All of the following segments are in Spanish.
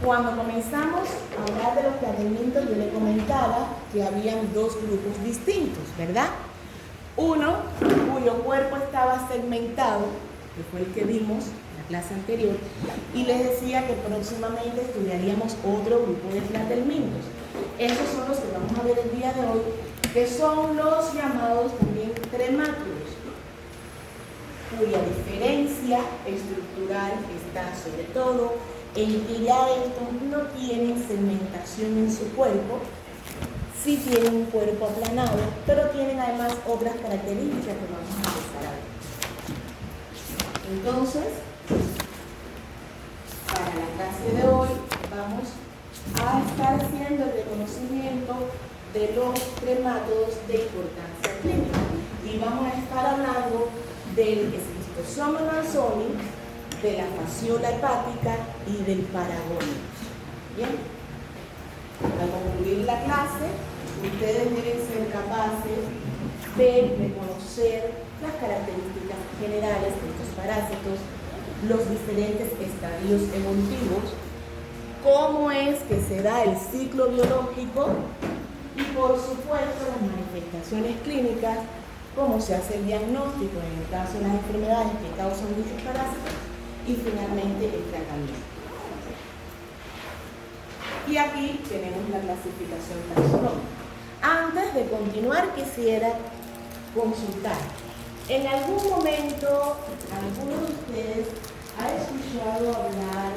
Cuando comenzamos a hablar de los planeamientos, yo le comentaba que habían dos grupos distintos, ¿verdad? Uno cuyo cuerpo estaba segmentado, que fue el que vimos en la clase anterior, y les decía que próximamente estudiaríamos otro grupo de planeamientos. Esos son los que vamos a ver el día de hoy, que son los llamados también tremátulos, cuya diferencia estructural está sobre todo en que ya estos no tienen segmentación en su cuerpo, sí tienen un cuerpo aplanado, pero tienen además otras características que vamos a empezar a ver. Entonces, para la clase de hoy vamos a estar haciendo el reconocimiento de los tremátodos de importancia clínica y vamos a estar hablando del esquistosoma manzoni, de la fasciola hepática y del paragónimo. Bien, para concluir la clase, ustedes deben ser capaces de reconocer las características generales de estos parásitos, los diferentes estadios evolutivos, cómo es que se da el ciclo biológico y, por supuesto, las manifestaciones clínicas, cómo se hace el diagnóstico en el caso de las enfermedades que causan dichos parásitos y finalmente el tratamiento. Y aquí tenemos la clasificación taxonómica. Antes de continuar, quisiera consultar. ¿En algún momento alguno de ustedes ha escuchado hablar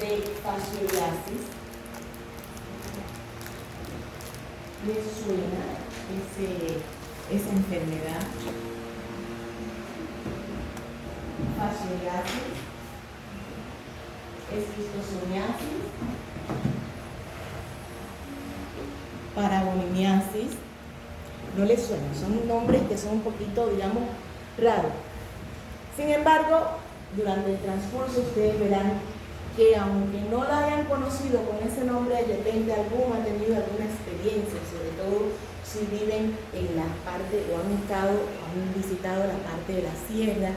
de fasciolasis? ¿Les suena esa enfermedad? Fasciolasis, esquistosomiasis, paragoniasis. No les suenan, son nombres que son un poquito, digamos, raros. Sin embargo, durante el transcurso ustedes verán que aunque no la hayan conocido con ese nombre, de repente alguno ha tenido alguna experiencia, sobre todo si viven en la parte o han visitado la parte de la sierra,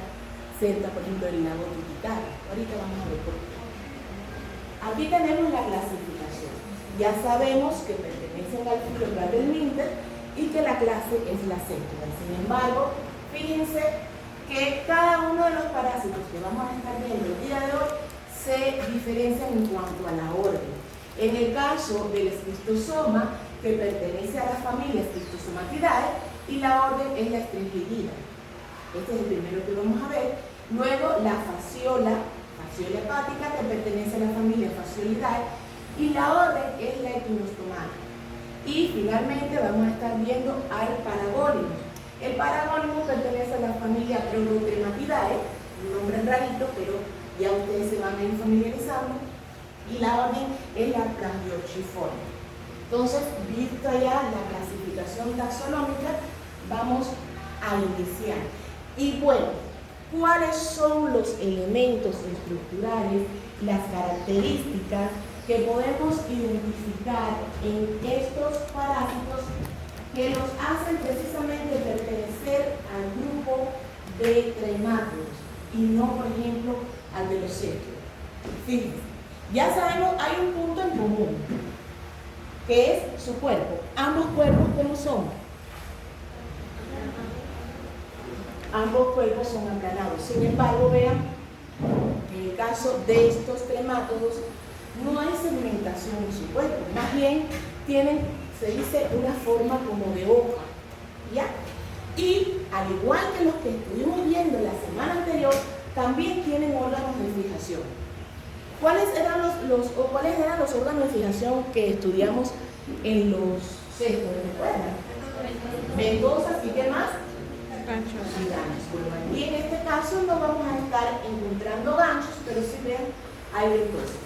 cerca, por ejemplo, del lago Titicaca. Ahorita vamos a ver por qué. Aquí tenemos la clasificación. Ya sabemos que pertenecen al filo Platel-Minter y que la clase es la séptima. Sin embargo, fíjense que cada uno de los parásitos que vamos a estar viendo el día de hoy se diferencian en cuanto a la orden. En el caso del esquistosoma, que pertenece a la familia Schistosomatidae, y la orden es la Stringidida. Este es el primero que vamos a ver. Luego la fasciola hepática, que pertenece a la familia Fasciolidae, y la orden es la Echinostomata. Y finalmente vamos a estar viendo al paragónimo. El paragónimo pertenece a la familia Prototrematidae, un nombre rarito, pero ya ustedes se van a ir familiarizando, y la orden es la Plagiochiforme. Entonces, vista ya la clasificación taxonómica, vamos a iniciar. Y bueno, ¿cuáles son los elementos estructurales, las características que podemos identificar en estos parásitos que los hacen precisamente pertenecer al grupo de tremátodos y no, por ejemplo, al de los céfidos? Fíjense, ya sabemos, hay un punto en común, que es su cuerpo. Ambos cuerpos, ¿cómo son? Ambos cuerpos son aplanados. Sin embargo, vean, en el caso de estos tremátodos, no hay segmentación en su cuerpo. Más bien, tienen, se dice, una forma como de hoja. ¿Ya? Y, al igual que los que estuvimos viendo la semana anterior, también tienen órganos de fijación. ¿Cuáles eran los órganos de fijación que estudiamos en los sextos? ¿Recuerdan? Ventosas y ¿qué más? Ganchos. Y ganchos. Bueno, y en este caso no vamos a estar encontrando ganchos, pero sí vean, hay ventosas.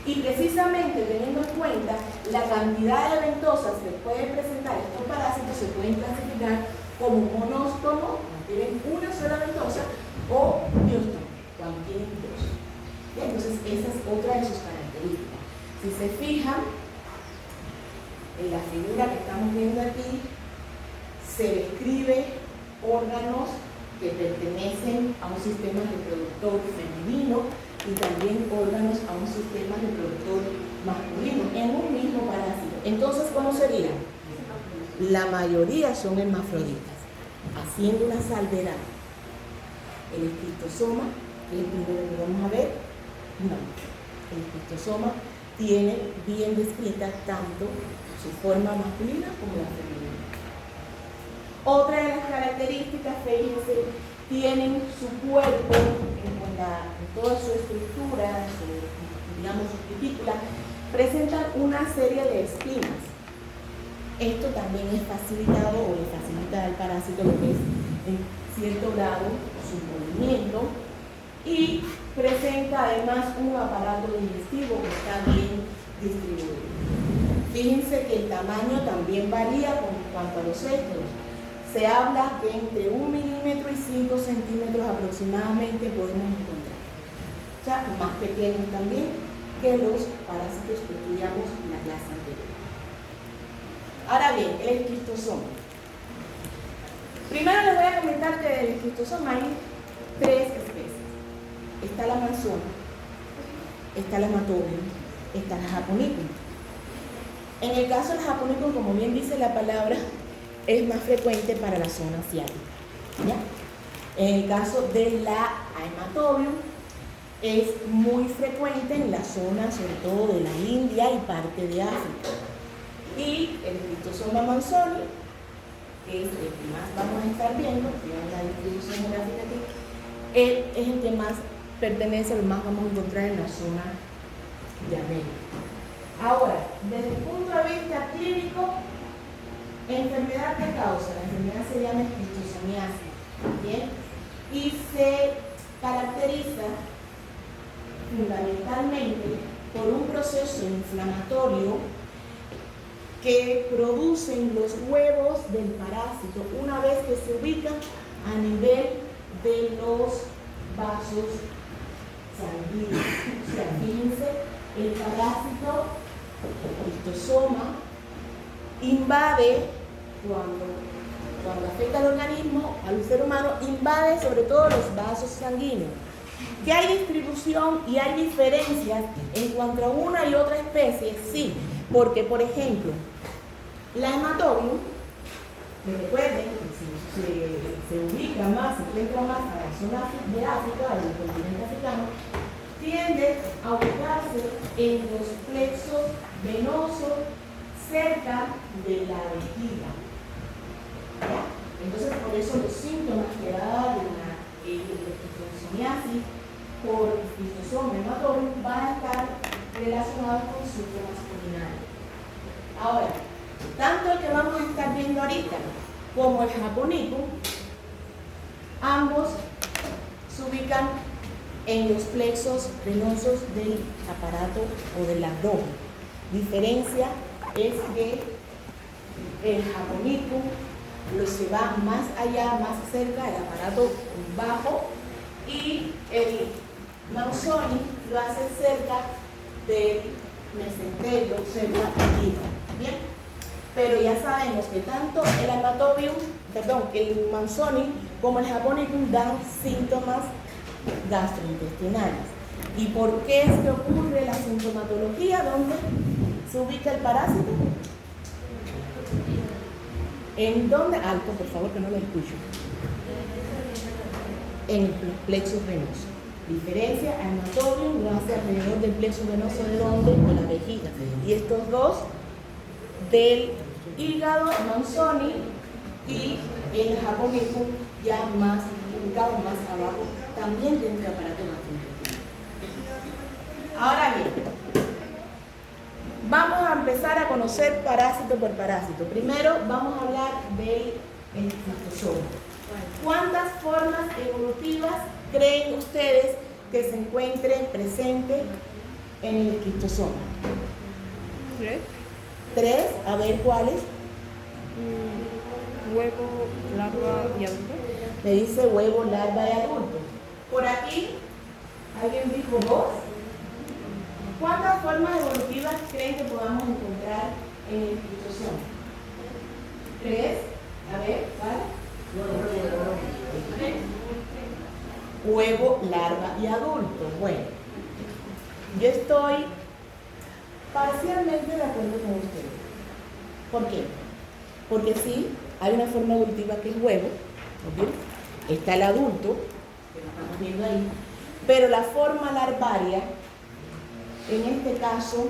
Y precisamente teniendo en cuenta la cantidad de ventosas que pueden presentar estos parásitos, se pueden clasificar como monóstomo, cuando tienen una sola ventosa, o dióstomo, cuando tienen dos. Bien, entonces esa es otra de sus características. Si se fijan en la figura que estamos viendo aquí, se describe órganos que pertenecen a un sistema reproductor femenino y también órganos a un sistema reproductor masculino en un mismo parásito. Entonces, ¿cómo sería? La mayoría son hermafroditas, haciendo una salvedad. El esquistosoma, que es el primero que vamos a ver, no. El esquistosoma tiene bien descrita tanto su forma masculina como la femenina. Otra de las características, fíjense, tienen su cuerpo en toda su estructura, digamos su cutícula, presentan una serie de espinas. Esto también es facilitado o le facilita al parásito lo que es en cierto grado su movimiento y presenta además un aparato digestivo que está bien distribuido. Fíjense que el tamaño también varía con cuanto a los estros. Se habla que entre 1 milímetro y 5 centímetros aproximadamente podemos encontrar. O sea, más pequeños también que los parásitos que estudiamos en la clase anterior. Ahora bien, el esquistosoma. Primero les voy a comentar que del esquistosoma hay 3 especies. Está la manzona, está la hematobium, está la japonicum. En el caso del japonicum, como bien dice la palabra, es más frecuente para la zona asiática, ¿ya? En el caso de la hematobium, es muy frecuente en la zona, sobre todo de la India y parte de África. Y el esquistosoma manzoni, que es el que más vamos a estar viendo, que es la distribución geográfica aquí, es el que más pertenece, al más vamos a encontrar en la zona de América. Ahora, desde el punto de vista clínico, enfermedad que causa, la enfermedad se llama esquistosomiasis, ¿bien? Y se caracteriza fundamentalmente por un proceso inflamatorio que producen los huevos del parásito una vez que se ubican a nivel de los vasos sanguíneos. O sea, fíjense, el parásito, el esquistosoma, invade cuando afecta al organismo, al ser humano, invade sobre todo los vasos sanguíneos. ¿Que hay distribución y hay diferencias en cuanto a una y otra especie? Sí, porque por ejemplo, la hematobium, recuerden que se ubica más, se encuentra más a la zona de África, del continente africano, tiende a ubicarse en los plexos venosos cerca de la vejiga. ¿Ya? Entonces, por eso los síntomas que da la esquistosomiasis por esquistosoma hematobium van a estar relacionados con síntomas urinarios. Ahora, tanto el que vamos a estar viendo ahorita como el japonicum, ambos se ubican en los plexos venosos del aparato o del abdomen. Diferencia es que el japonicum se va más allá, más cerca del aparato bajo, y el manzoni lo hace cerca del mesenterio, cerca aquí. Bien, pero ya sabemos que tanto el manzoni como el japonicum dan síntomas gastrointestinales. ¿Y por qué es que ocurre la sintomatología? ¿Dónde se ubica el parásito? ¿En dónde? Alto, por favor, que no lo escucho. En el plexo venoso. Diferencia, a hematobium lo hace alrededor del plexo venoso, ¿de dónde? De la vejiga. Y estos dos, del hígado, manzoni, y el japonicum ya más ubicado más abajo, también dentro del aparato gastrointestinal. Ahora bien, vamos a empezar a conocer parásito por parásito. Primero vamos a hablar del esquistosoma. ¿Cuántas formas evolutivas creen ustedes que se encuentren presentes en el esquistosoma? 3. 3, a ver cuáles. Huevo, larva y adulto. Me dice huevo, larva y adulto. Por aquí, ¿alguien dijo 2? ¿Cuántas formas evolutivas creen que podamos encontrar en el esquistosoma? 3, a ver, ¿cuál? 3. huevo, larva y adulto. Bueno, yo estoy parcialmente de acuerdo con ustedes. ¿Por qué? Porque sí, hay una forma evolutiva que es huevo, ¿ok? Está el adulto, que lo estamos viendo ahí, pero la forma larvaria, en este caso,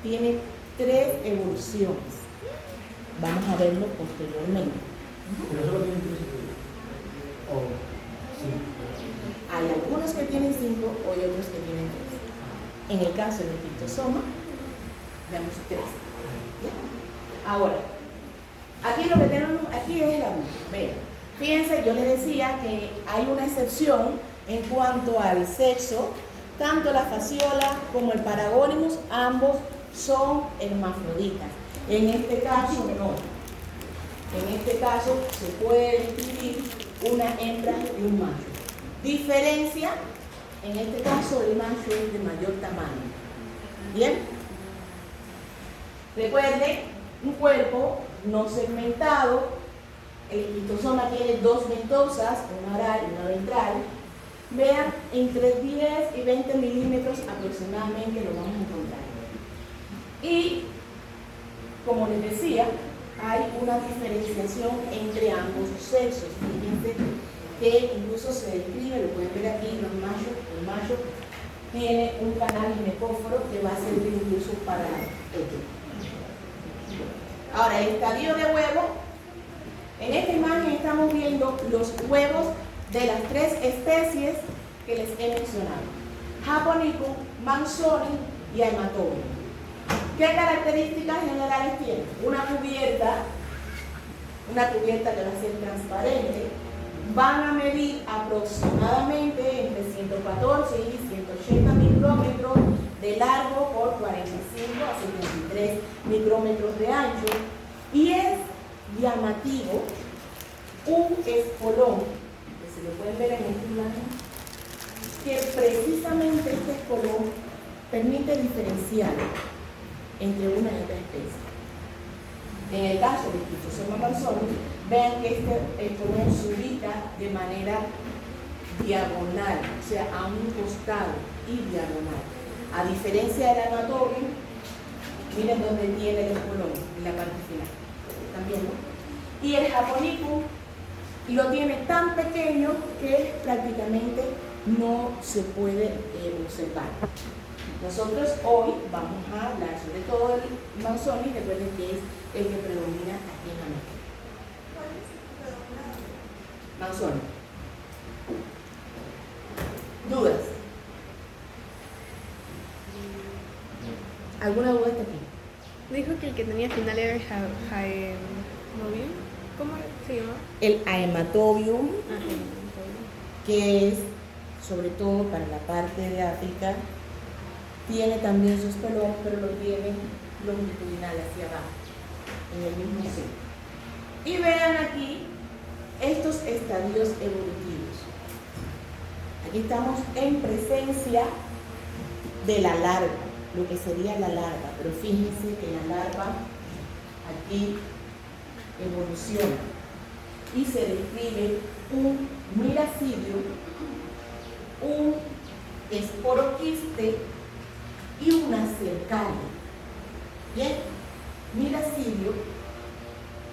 tiene 3 evoluciones. Vamos a verlo posteriormente. Pero solo tienen 3 o sí. Hay algunos que tienen 5 y otros que tienen 3. En el caso del criptosoma, veamos 3. Ahora, aquí lo que tenemos, aquí es el adulto. Vean, fíjense, yo les decía que hay una excepción en cuanto al sexo. Tanto la fasciola como el Paragonimus, ambos son hermafroditas. En este caso, no. En este caso, se puede distinguir una hembra y un macho. Diferencia, en este caso, el macho es de mayor tamaño. ¿Bien? Recuerden, un cuerpo no segmentado. El criptosoma tiene 2 ventosas, una oral y una ventral. Vean, entre 10 y 20 milímetros aproximadamente lo vamos a encontrar. Y, como les decía, hay una diferenciación entre ambos sexos. Fíjense que incluso se describe, lo pueden ver aquí, los machos, el macho tiene un canal ginecóforo que va a servir incluso para esto. Ahora, el estadio de huevo, en esta imagen estamos viendo los huevos de las 3 especies que les he mencionado: Japonicum, Manzoni y Haematobium. ¿Qué características generales tiene? Una cubierta que va a ser transparente. Van a medir aproximadamente entre 114 y 180 micrómetros de largo por 45 a 73 micrómetros de ancho, y es llamativo un espolón, que se lo pueden ver en esta imagen, que precisamente este espolón permite diferenciar entre una y otra especie. En el caso del criptosoma manzoni, vean que este espolón se ubica de manera diagonal, o sea, a un costado y diagonal. A diferencia del Haematobium, miren dónde tiene el espolón, en la parte final. ¿Están viendo? Y el Japonicum lo tiene tan pequeño que prácticamente no se puede observar. Nosotros hoy vamos a hablar sobre todo el Manzoni. Recuerden que es el que predomina aquí en América. Manzoni. ¿Dudas? ¿Alguna duda hasta aquí? Dijo que el que tenía final era el Haematobium. ¿Cómo se llama? El Haematobium, Haematobium. que es sobre todo para la parte de África, tiene también su espolón, pero lo tiene longitudinal hacia abajo, en el mismo centro. Y vean aquí estos estadios evolutivos. Aquí estamos en presencia de la larva, lo que sería la larva, pero fíjense que la larva aquí evoluciona y se describe un miracidio, un esporoquiste y una cercaria. Bien, miracidio,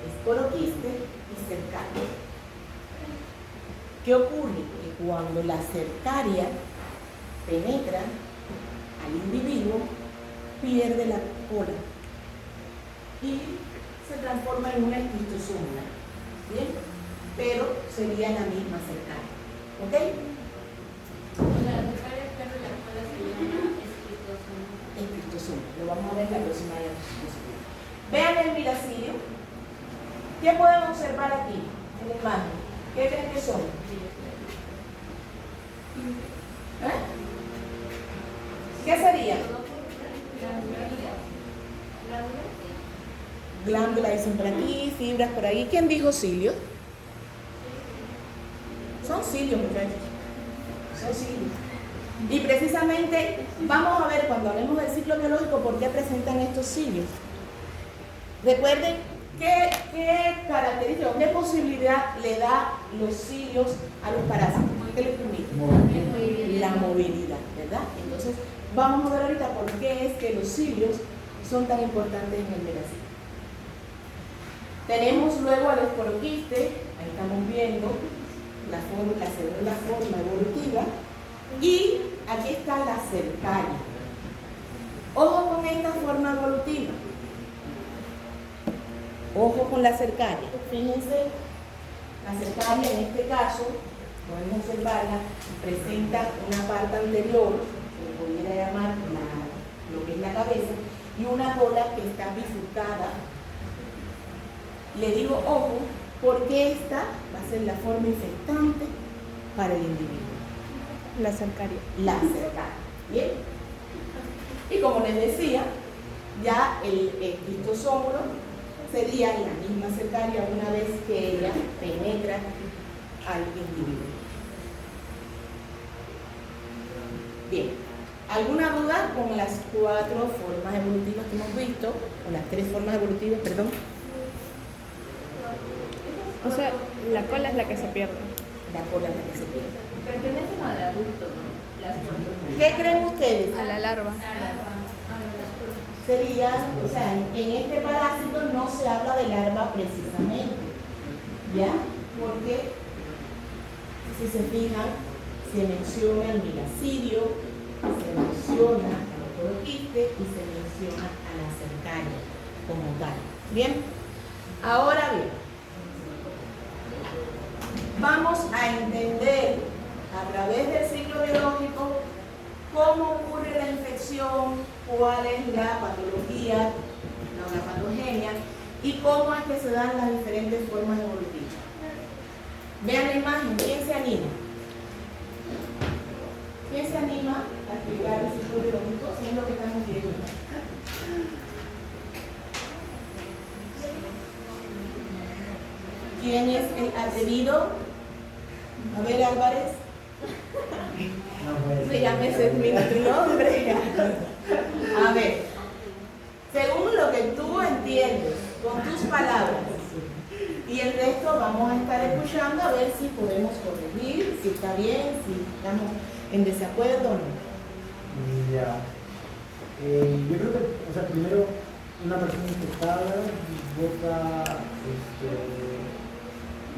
esporoquiste y cercaria. ¿Qué ocurre? Que cuando la cercaria penetra al individuo, pierde la cola y se transforma en una esquistosoma. Bien, pero sería la misma cercaria. ¿Ok? Esquistosoma. Lo vamos a ver en la próxima diapositiva. Vean el miracidio. ¿Qué podemos observar aquí en la imagen? ¿Qué creen que son? ¿Eh? ¿Qué sería? Glándula dicen por aquí, fibras por ahí. ¿Quién dijo cilios? Son cilios, muchachos. Son cilios. Y precisamente vamos a ver cuando hablemos del ciclo biológico por qué presentan estos cilios. Recuerden qué característica o qué posibilidad le da los cilios a los parásitos. ¿Qué le permite? Movimiento. La movilidad, ¿verdad? Entonces, vamos a ver ahorita por qué es que los cilios son tan importantes en el megacilio. Tenemos luego al esporoquiste, ahí estamos viendo la segunda forma evolutiva, y aquí está la cercaria. Ojo con esta forma evolutiva. Ojo con la cercaria. Fíjense, la cercaria en este caso, podemos observarla, presenta una parte anterior, que pudiera llamar lo que es la cabeza, y una cola que está bifurcada. Le digo ojo, porque esta va a ser la forma infectante para el individuo. La cercaria. La cercaria. ¿Bien? Y como les decía, ya el esquistosómoro sería la misma cercaria una vez que ella penetra al individuo. Bien, ¿alguna duda con las 4 formas evolutivas que hemos visto? O las 3 formas evolutivas, perdón. O sea, la cola es la que se pierde. La cola es la que se pierde. Pertenecen al adulto, ¿no? Las ¿Qué creen ustedes? A la larva. Sería, o sea, en este parásito no se habla de larva precisamente, ¿ya? Porque si se fijan, se menciona el milacidio, se menciona al esporoquiste y se menciona a la cercaria como tal. ¿Bien? Ahora bien, vamos a entender a través del ciclo biológico cómo ocurre la infección, cuál es la patología, la patogenia y cómo es que se dan las diferentes formas evolutivas. Vean la imagen, ¿quién se anima? ¿Quién se anima a explicar el ciclo biológico? ¿Qué es lo que estamos viendo? ¿Quién es el atrevido? A ver, Álvarez. Se llama ese tu nombre. A ver, según lo que tú entiendes con tus palabras y el resto vamos a estar escuchando a ver si podemos corregir, si está bien, si estamos en desacuerdo o no. Ya. Yo creo que, o sea, primero una persona infectada bota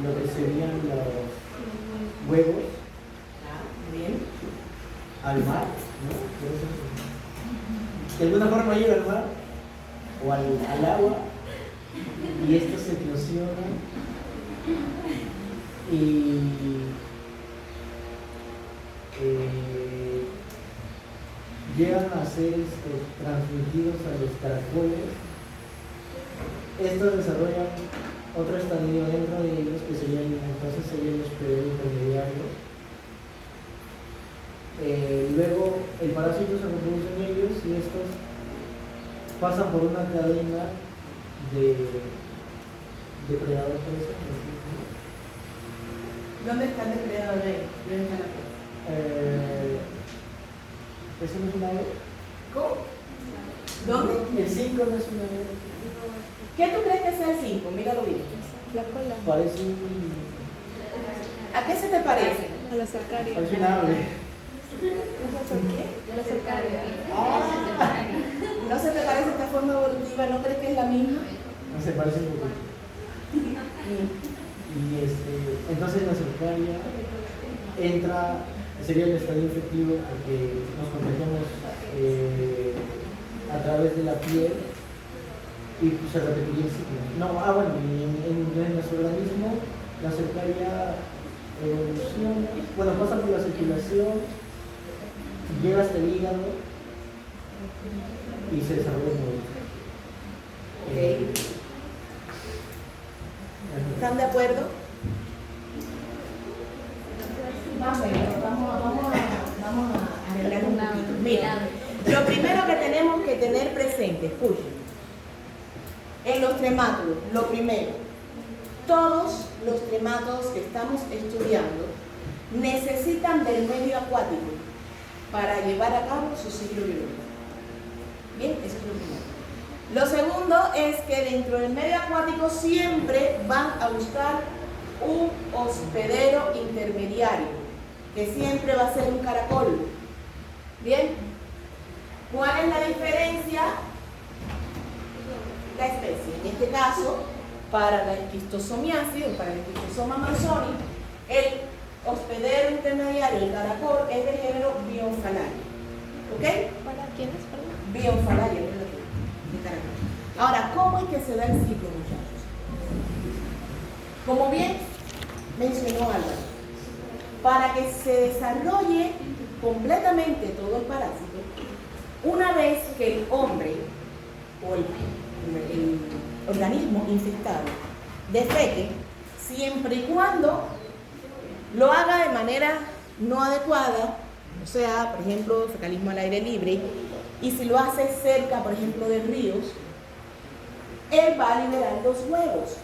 lo que serían los huevos Bien. al mar, ¿no? De alguna forma llega al mar o al agua y estos se eclosionan y llegan a ser transmitidos a los caracoles. Estos desarrollan otro estadio dentro de ellos que serían entonces los periodos intermediarios. Luego el parásito se reproduce en ellos y estos pasan por una cadena de depredadores. ¿Dónde está el depredador ahí? ¿Dónde está la cosa? ¿Eso no es una ave? ¿Cómo? ¿Dónde? El 5 no es una ave. ¿Qué tú crees que sea el 5? Míralo bien. La cola. Parece un... ¿A qué se te parece? A la cercaria. Parece una ave. La cercaria. ¿No se te parece esta forma evolutiva? ¿No crees que es la misma? No se parece un poco. Y entonces la cercaria entra, sería el estadio infectivo porque nos contagiamos a través de la piel y se repetiría el ciclo. No, bueno, en nuestro organismo la cercaria evoluciona, bueno, pasa por la circulación, llega hasta el hígado y se desarrolla en el... ¿Están de acuerdo? Vamos a arreglar un poquito. Mira, lo primero que tenemos que tener presente, escuchen, en los tremátodos, lo primero, todos los tremátodos que estamos estudiando necesitan del medio acuático para llevar a cabo su ciclo biológico. Bien, eso es lo primero. Lo segundo es que dentro del medio acuático siempre van a buscar un hospedero intermediario. que siempre va a ser un caracol. Bien, ¿cuál es la diferencia? La especie. En este caso, para la esquistosomiasis o para el esquistosoma manzoni, el hospedero intermediario, el caracol, es de género Bionfalaria. ¿Ok? ¿Para quiénes, perdón? Bionfalaria, de caracol. Ahora, ¿cómo es que se da el ciclo, muchachos? Como bien mencionó Álvaro, para que se desarrolle completamente todo el parásito, una vez que el hombre o el organismo infectado defeque, siempre y cuando lo haga de manera no adecuada, o sea, por ejemplo, fecalismo al aire libre, y si lo hace cerca, por ejemplo, de ríos, él va a liberar los huevos.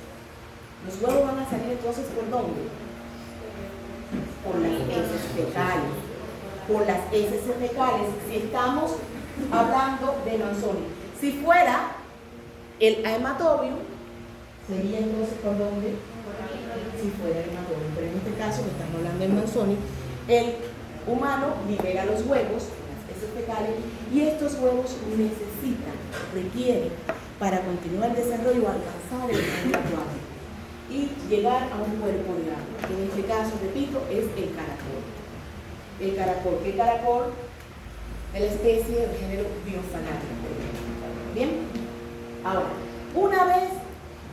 Los huevos van a salir entonces ¿por dónde? Por las heces fecales. Por las heces fecales, si estamos hablando de manzoni. Si fuera el hematobium, sería entonces ¿por dónde? Si fuera el hematobium. Pero en este caso, que estamos hablando de manzoni, el humano libera los huevos, las heces fecales, y estos huevos requieren, para continuar el desarrollo, alcanzar el medio acuático y llegar a un cuerpo de agua, que en este caso, repito, es el caracol. El caracol, ¿qué caracol? De la especie de género Bionfalaria. Bien, ahora, una vez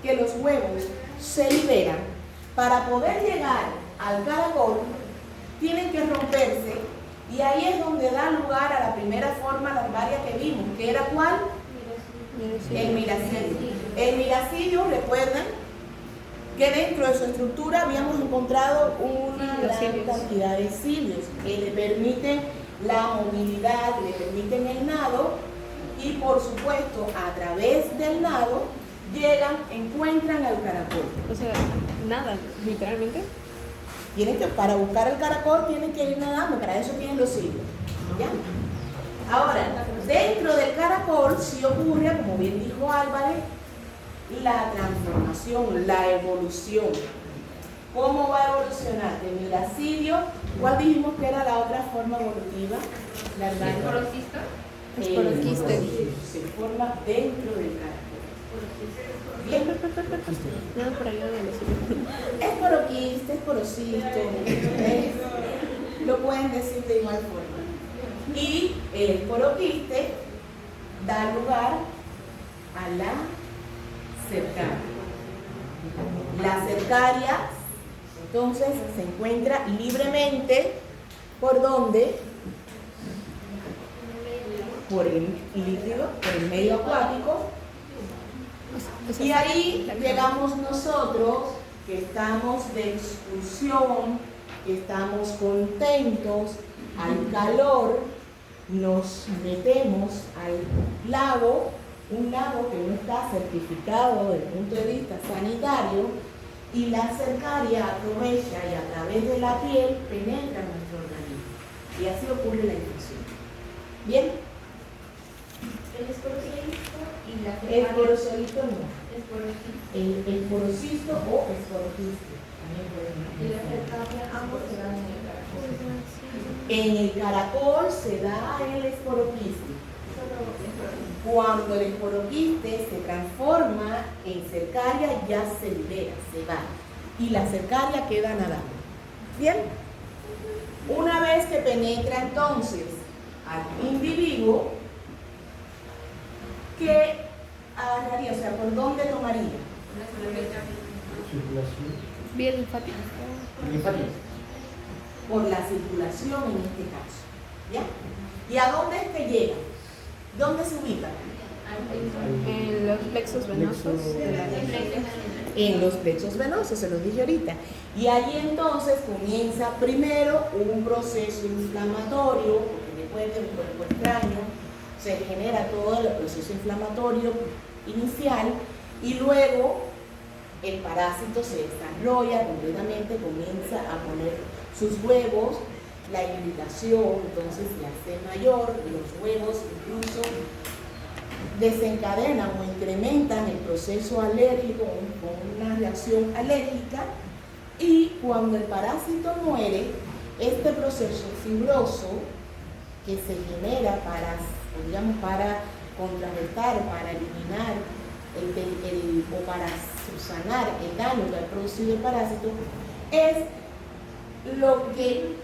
que los huevos se liberan, para poder llegar al caracol, tienen que romperse, y ahí es donde da lugar a la primera forma larvaria que vimos, que era ¿cuál? El miracidio. El miracidio, recuerden que dentro de su estructura habíamos encontrado una gran cantidad de cilios que le permiten la movilidad, le permiten el nado, y por supuesto a través del nado llegan, encuentran al caracol. O sea, nada, literalmente. Tienen que, para buscar el caracol tienen que ir nadando, para eso tienen los cilios. ¿Ya? Ahora, dentro del caracol sí ocurre, como bien dijo Álvarez, la transformación, la evolución. ¿Cómo va a evolucionar? De miracidio, ¿cuál dijimos que era la otra forma evolutiva? La ¿Esporocista? Esporoquiste. Se forma dentro del caracol. Bien. Nada por allá de los Esporoquiste, esporocisto, lo pueden decir de igual forma. Y el esporoquiste da lugar a la cercaria. La cercaria, entonces, se encuentra libremente, ¿por dónde? Por el líquido, por el medio acuático. Y ahí llegamos nosotros, que estamos de excursión, que estamos contentos, al calor, nos metemos al lago, un lago que no está certificado desde el punto de vista sanitario, y la cercaria aprovecha y a través de la piel penetra nuestro organismo. Y así ocurre la infección. ¿Bien? El esporocisto y la El porocito no. esporocisto. El porocisto o esporocisto. También Y la cercaria, ambos se dan en el caracol. en el caracol se da el esporoquiste. Solo esporocisto. Cuando el esporoquiste se transforma en cercaria, ya se libera, se va. Y la cercaria queda nadando. ¿Bien? Una vez que penetra entonces al individuo, ¿qué agarraría? O sea, ¿por dónde tomaría? Circulación. Vía linfática. Linfática. Por la circulación en este caso. ¿Ya? ¿Y a dónde es que llega? ¿Dónde se ubica? En los plexos venosos de la En los plexos venosos, se los dije ahorita. Y ahí entonces comienza primero un proceso inflamatorio, porque recuerden, el cuerpo extraño, se genera todo el proceso inflamatorio inicial, y luego el parásito se desarrolla completamente, comienza a poner sus huevos, la irritación entonces se hace mayor, los huevos incluso desencadenan o incrementan el proceso alérgico con una reacción alérgica, y cuando el parásito muere, este proceso fibroso que se genera para, digamos, para contrarrestar, para eliminar o para subsanar el daño que ha producido el parásito, es lo que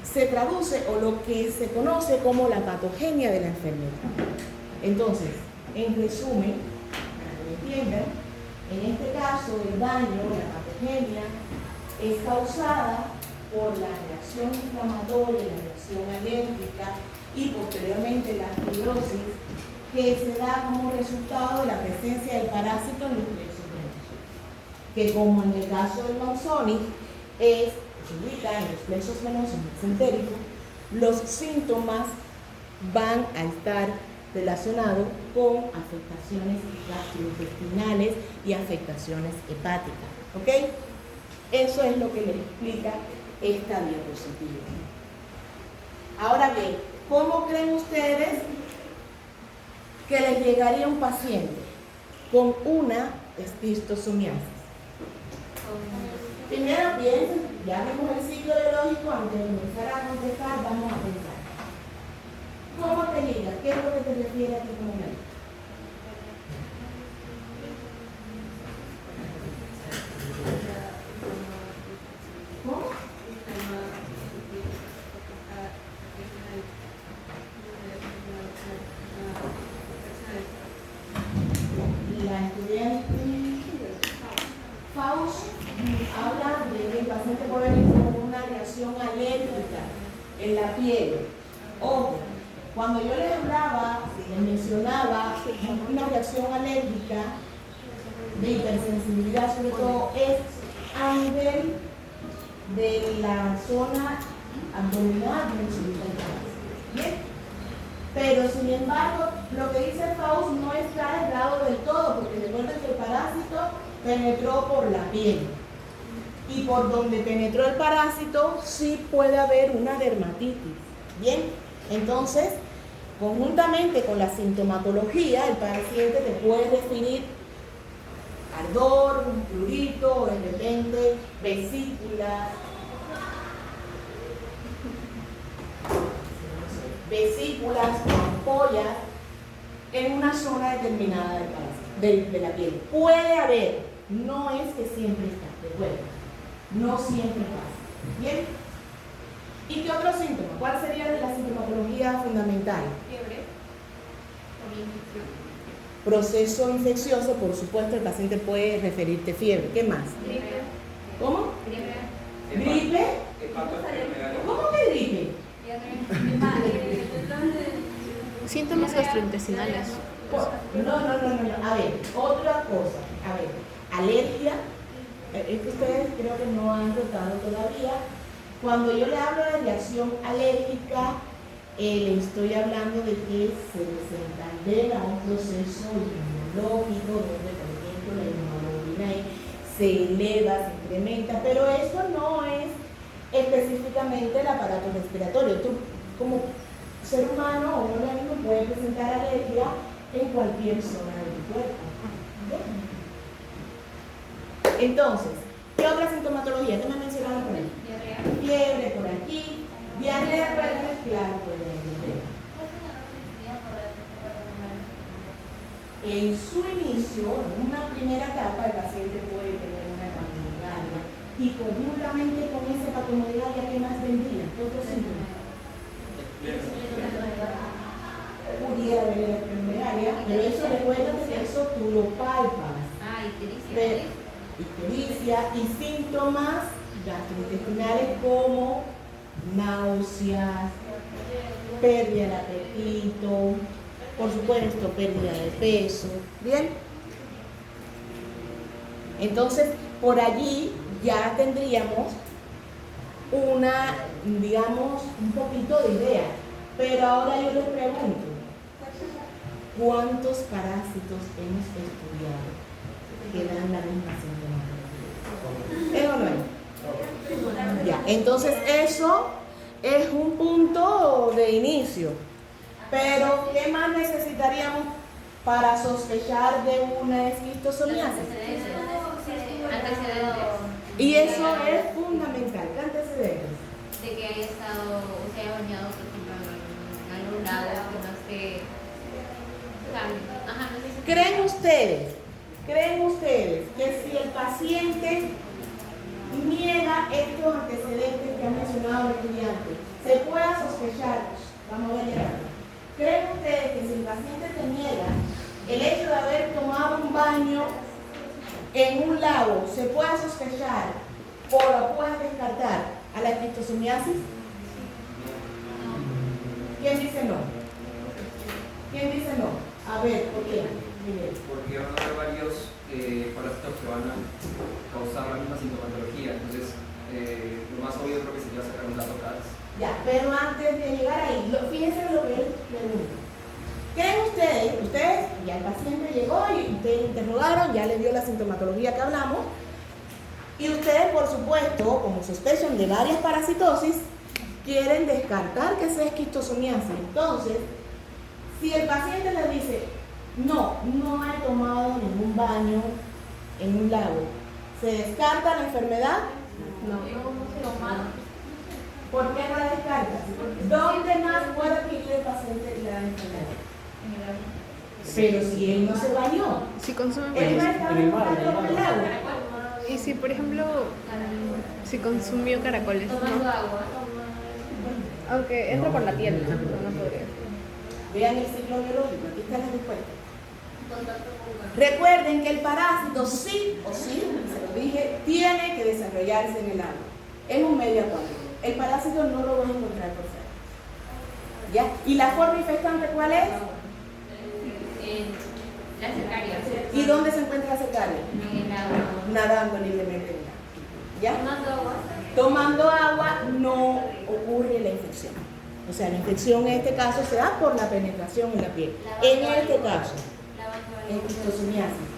se traduce o lo que se conoce como la patogenia de la enfermedad. Entonces, en resumen, para que me entiendan, en este caso el daño, la patogenia, es causada por la reacción inflamatoria, la reacción alérgica y posteriormente la fibrosis que se da como resultado de la presencia del parásito en los plexos venosos, que como en el caso del Mawsonic se ubica en los plexos venosos mesentéricos, los síntomas van a estar relacionados con afectaciones gastrointestinales y afectaciones hepáticas, ¿ok? Eso es lo que les explica esta diapositiva. Ahora bien, ¿cómo creen ustedes que les llegaría un paciente con una esquistosomiasis? Primero piensen, ya vimos el ciclo biológico, antes de empezar a contestar, vamos a pensar. ¿Cómo te llega? ¿Qué es lo que te refiere a ti como médico? ¿Cómo? La estudiante Faust habla de que el paciente puede venir con una reacción alérgica en la piel. Ojo, cuando yo les hablaba, les mencionaba una reacción alérgica de hipersensibilidad, sobre todo es a nivel de la zona abdominal del suelo. ¿Bien? Pero sin embargo, lo que dice Faust no está errado del todo, porque recuerden que el parásito penetró por la piel. Y por donde penetró el parásito sí puede haber una dermatitis. Bien, entonces, conjuntamente con la sintomatología, el paciente te puede definir ardor, un prurito, o de repente vesículas, ampollas en una zona determinada de la piel. Puede haber, no es que siempre está, recuerda, no siempre pasa. ¿Bien? ¿Y qué otro síntoma? ¿Cuál sería la sintomatología fundamental? Fiebre o infección. Proceso infeccioso, por supuesto, el paciente puede referirte fiebre. ¿Qué más? Gripe. ¿Cómo? Gripe. ¿Gripe? ¿Cómo que gripe? Síntomas gastrointestinales. No. A ver, otra cosa. A ver, alergia. Es que ustedes creo que no han notado todavía. Cuando yo le hablo de reacción alérgica, le estoy hablando de que se desencadena un proceso inmunológico donde, por ejemplo, la inmunoglobulina se eleva, se incrementa, pero eso no es específicamente el aparato respiratorio. Tú, como ser humano o un organismo, puede presentar alergia en cualquier zona de tu cuerpo. Entonces, ¿qué otra sintomatología? ¿Qué me mencionaron por ahí? Diarrea. Fiebre por aquí, diarrea, claro, pues diarrea. En su inicio, en una primera etapa, el paciente puede tener una hepatomegalia y conjuntamente con esa hepatomegalia, ¿qué más vendría? ¿Qué otros síntomas? Pudiera haber la hepatomegalia, pero eso recuerda que eso tú lo palpas. Ictericia y síntomas gastrointestinales como náuseas, pérdida del apetito, por supuesto pérdida de peso. ¿Bien? Entonces, por allí ya tendríamos una, digamos, un poquito de idea. Pero ahora yo les pregunto, ¿cuántos parásitos hemos estudiado que dan la misma sintomatología? ¿Es o no es? Ya, entonces eso es un punto de inicio. Pero, ¿qué más necesitaríamos para sospechar de una esquistosomiasis? Antecedentes. Y eso es fundamental. ¿Qué antecedentes? lado, que no esté. Ajá, no sé si. ¿Creen ustedes que si el paciente niega estos antecedentes que han mencionado el estudiante, se pueda sospechar? Vamos a ver ya. ¿Creen ustedes que si el paciente te niega el hecho de haber tomado un baño en un lago, se pueda sospechar o lo puedas descartar a la esquistosomiasis? ¿Quién dice no? ¿Quién dice no? A ver, ¿por qué? Miguel. Porque van a haber varios parásitos que van a causar la misma sintomatología. Entonces, lo más obvio creo que sería sacar un dato CADS. Ya, pero antes de llegar ahí, fíjense en lo que él pregunta. ¿Creen ustedes, ya el paciente llegó y ustedes interrogaron, ya le dio la sintomatología que hablamos, y ustedes, por supuesto, como sospechan de varias parasitosis, quieren descartar que sea esquistosomiasis? Entonces, si el paciente les dice, no he tomado ningún baño en un lago, ¿se descarta la enfermedad? No. ¿Por qué no la descarta? ¿Dónde más puede adquirir el paciente la enfermedad? Pero si él no se bañó, Si consume él no varios. está en el lago. Y si, por ejemplo, si consumió caracoles, Tomando ¿no? agua. Aunque entra por la piel, ¿no? No podría. Vean el ciclo biológico, aquí está la respuesta. Recuerden que el parásito sí o sí, se lo dije, tiene que desarrollarse en el agua. Es un medio acuático. El parásito no lo vas a encontrar por fuera. ¿Ya? ¿Y la forma infectante cuál es? La cercaria. ¿Y dónde se encuentra la cercaria? En el agua. Nadando libremente en el agua. ¿Ya? Tomando agua. Tomando agua no ocurre la infección. O sea, la infección en este caso se da por la penetración en la piel. En este caso, en esquistosomiasis.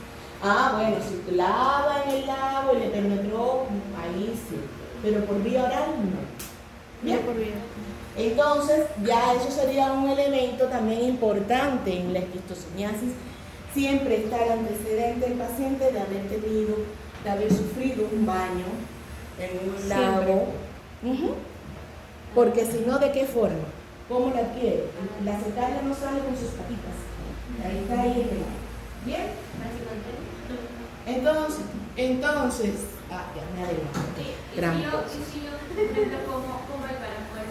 Ah, bueno, si tú lava en el lago y le penetró, ahí sí. Pero por vía oral no. ¿Bien? No por vida. Entonces, ya eso sería un elemento también importante en la esquistosomiasis. Siempre está el antecedente del paciente de haber sufrido un baño en un lago. Ujú. Porque si no, ¿de qué forma? ¿Cómo la adquiere? La cercaria no sale con sus patitas. Ahí está ahí en el lago. ¿Bien? Entonces, ya me adelanté. Trampas. Y si yo, por ejemplo, como el caracol,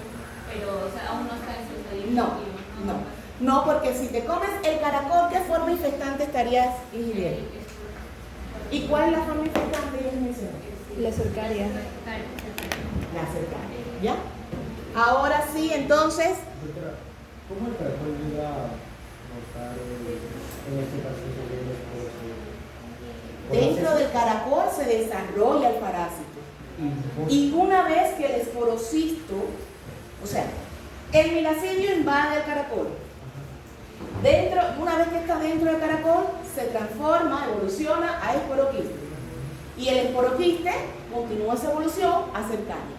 pero o sea, aún no está en su estado No, porque si te comes el caracol, ¿qué forma infectante estarías ingiriendo? ¿Y cuál es la forma infectante que ellos mencionan? La cercaria. La cercaria, ¿ya? Ahora sí, entonces, Doctora, ¿cómo el caracol llega a notar en este paciente de los dentro del caracol se desarrolla el parásito. Y una vez que el esporocisto, o sea, el milacidio invade el caracol. Una vez que está dentro del caracol, se transforma, evoluciona a esporoquiste. Y el esporoquiste continúa esa evolución a cercaria.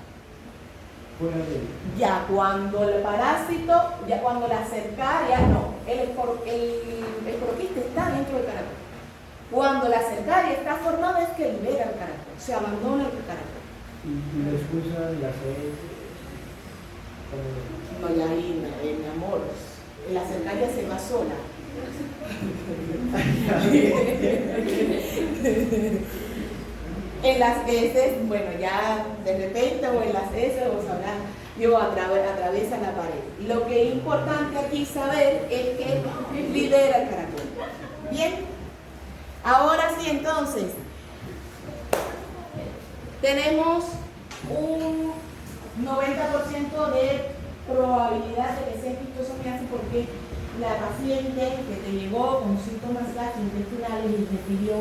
Ya cuando el parásito, ya cuando la cercaria, no, el esporoquiste está dentro del caracol. Cuando la cercaria está formada es que libera el caracol, se abandona el caracol. Y lo expulsan las heces. No, ya ahí, mi amor, la cercaria se va sola. En las heces, bueno, ya de repente o en las heces o sabrán, atraviesa la pared. Lo que es importante aquí saber es que libera el caracol. Bien, ahora sí, entonces, tenemos un 90% de probabilidad de que sea esquistosomiasis porque la paciente que te llegó con síntomas gastrointestinales y te pidió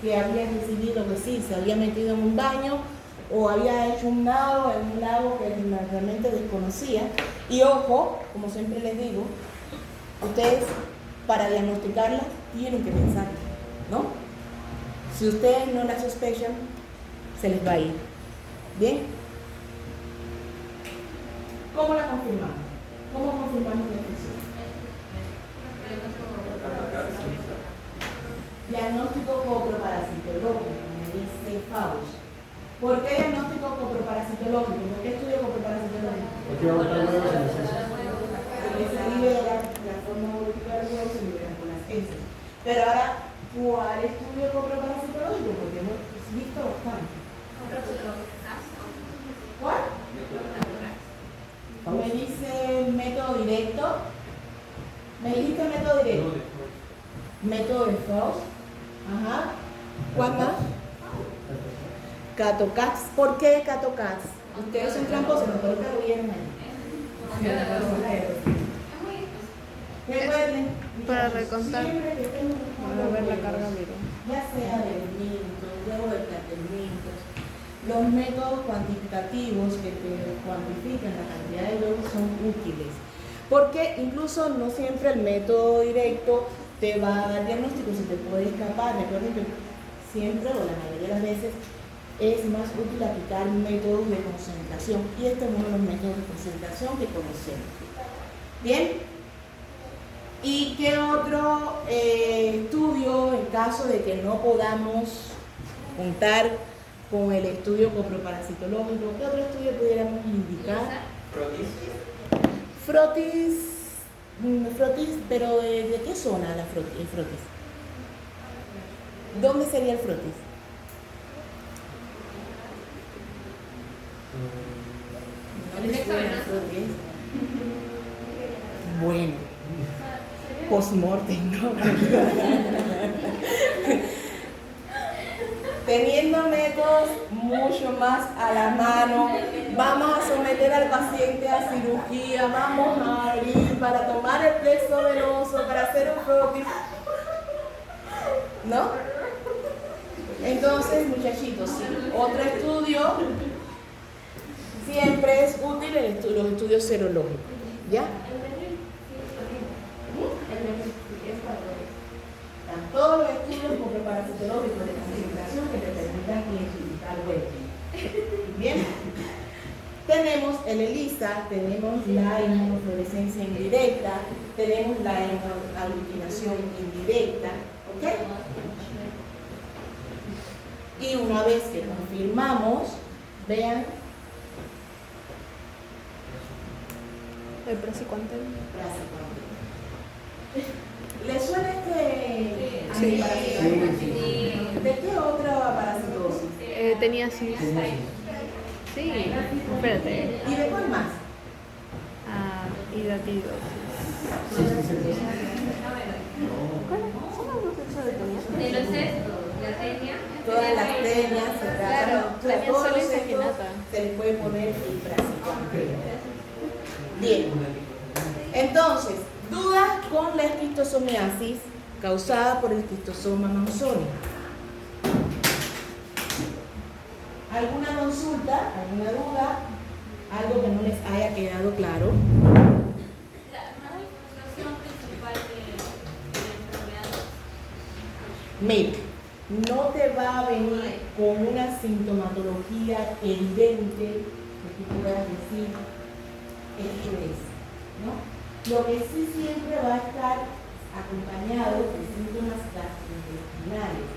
que había recibido, que sí, se había metido en un baño o había hecho un nado en un lago que realmente desconocía. Y ojo, como siempre les digo, ustedes para diagnosticarla tienen que pensar, ¿no? Si ustedes no la sospechan, se les va a ir. ¿Bien? ¿Cómo la confirmamos? ¿Cómo confirmamos la infección? Diagnóstico coproparasitológico, me dice Faust. ¿Por qué diagnóstico coproparasitológico? ¿Por qué estudio coproparasitológico? Porque va a botar huevos en las heces. Porque se vive Pero ahora, ¿cuál estudio coproparasitológico? Porque hemos visto bastante. ¿Cuál? Me dice método directo. ¿Me dijiste método directo? Método de Faust. Ajá. ¿Cuál más? Catocax. ¿Por qué Catocax? Ustedes son tramposos, no creo que lo vieron ahí. Recuerden, Para recontar, siempre que estemos para ver la carga viral. ya sea de elementos, luego de planteamientos, los métodos cuantitativos que te cuantifican la cantidad de huevos son útiles. Porque incluso no siempre el método directo te va a dar diagnóstico, se te puede escapar. Recuerden que siempre o la mayoría de las veces es más útil aplicar métodos de concentración. Y este es uno de los métodos de concentración que conocemos. Bien. ¿Y qué otro estudio, en caso de que no podamos contar con el estudio coproparasitológico, qué otro estudio pudiéramos indicar? Frotis, pero ¿de qué zona el frotis? ¿Dónde sería el frotis? ¿No les suena el frotis? Bueno, post-mortem, ¿no? Teniendo métodos mucho más a la mano, vamos a someter al paciente a cirugía, vamos a abrir para tomar el plexo venoso, para hacer un frotis, ¿no? Entonces, muchachitos, sí, otro estudio siempre es útil los estudios serológicos, ¿ya? Todos los estudios coproparasitológicos de concentración que te permitan identificar huevos. Bien, tenemos el ELISA, tenemos la inmunofluorescencia indirecta, tenemos la aglutinación indirecta, ¿ok? Y una vez que confirmamos, vean, El prasicuantel. ¿les suena este Sí. antiparasitosis? ¿De qué otra parasitosis? Tenía sí. Sí, espérate. ¿Y de cuál más? Ah, hidatidosis. ¿Cuáles son los dos hechos de tenía? De los cestos, la tenia. Todas las tenias se tratan, Claro, o sea, tenía todos sola los y estos saquinata. se les puede poner el prasicuantel. Bien, entonces, dudas con la esquistosomiasis causada por el esquistosoma manzoni. ¿Alguna consulta, alguna duda, algo que no les haya quedado claro? La manifestación principal de la enfermedad. Mira, no te va a venir con una sintomatología evidente que tú puedas decir esto es, ¿no? Lo que sí siempre va a estar acompañado de síntomas gastrointestinales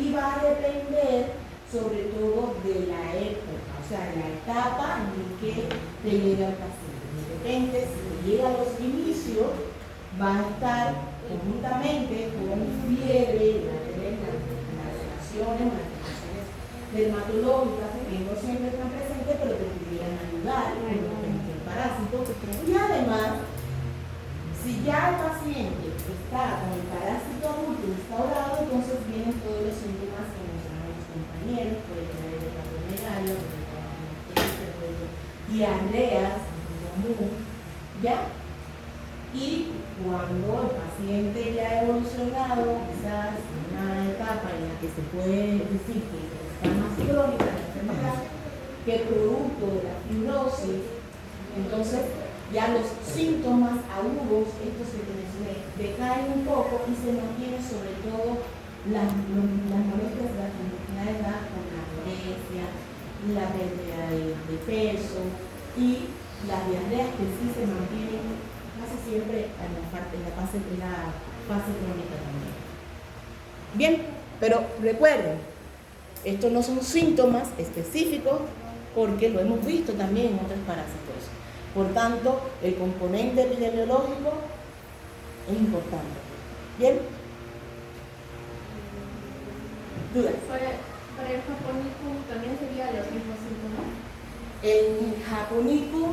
y va a depender sobre todo de la época, o sea, de la etapa en que te llega el paciente. De repente, si te llega a los inicios, va a estar conjuntamente con fiebre, va a tener las manifestaciones dermatológicas que no siempre están presentes, pero te pudieran ayudar con el parásito. Y además, si ya el paciente está con el parásito adulto instaurado, entonces vienen todos los síntomas que mencionaron los compañeros, puede tener hepatomegalia, puede tener diarreas, común, ¿ya? Y cuando el paciente ya ha evolucionado, quizás en una etapa en la que se puede decir que está más crónica la enfermedad, que producto de la fibrosis, entonces ya los síntomas agudos, estos que te mencioné, decaen un poco y se mantienen sobre todo las molestias gastrointestinales con la anorexia, la pérdida de peso y las diarreas que sí se mantienen casi siempre en la fase crónica también. Bien, pero recuerden, estos no son síntomas específicos porque lo hemos visto también en otros parásitos. Por tanto, el componente epidemiológico es importante. Bien, Dudas. Para el japonicum también sería los mismos síntomas. En japonicum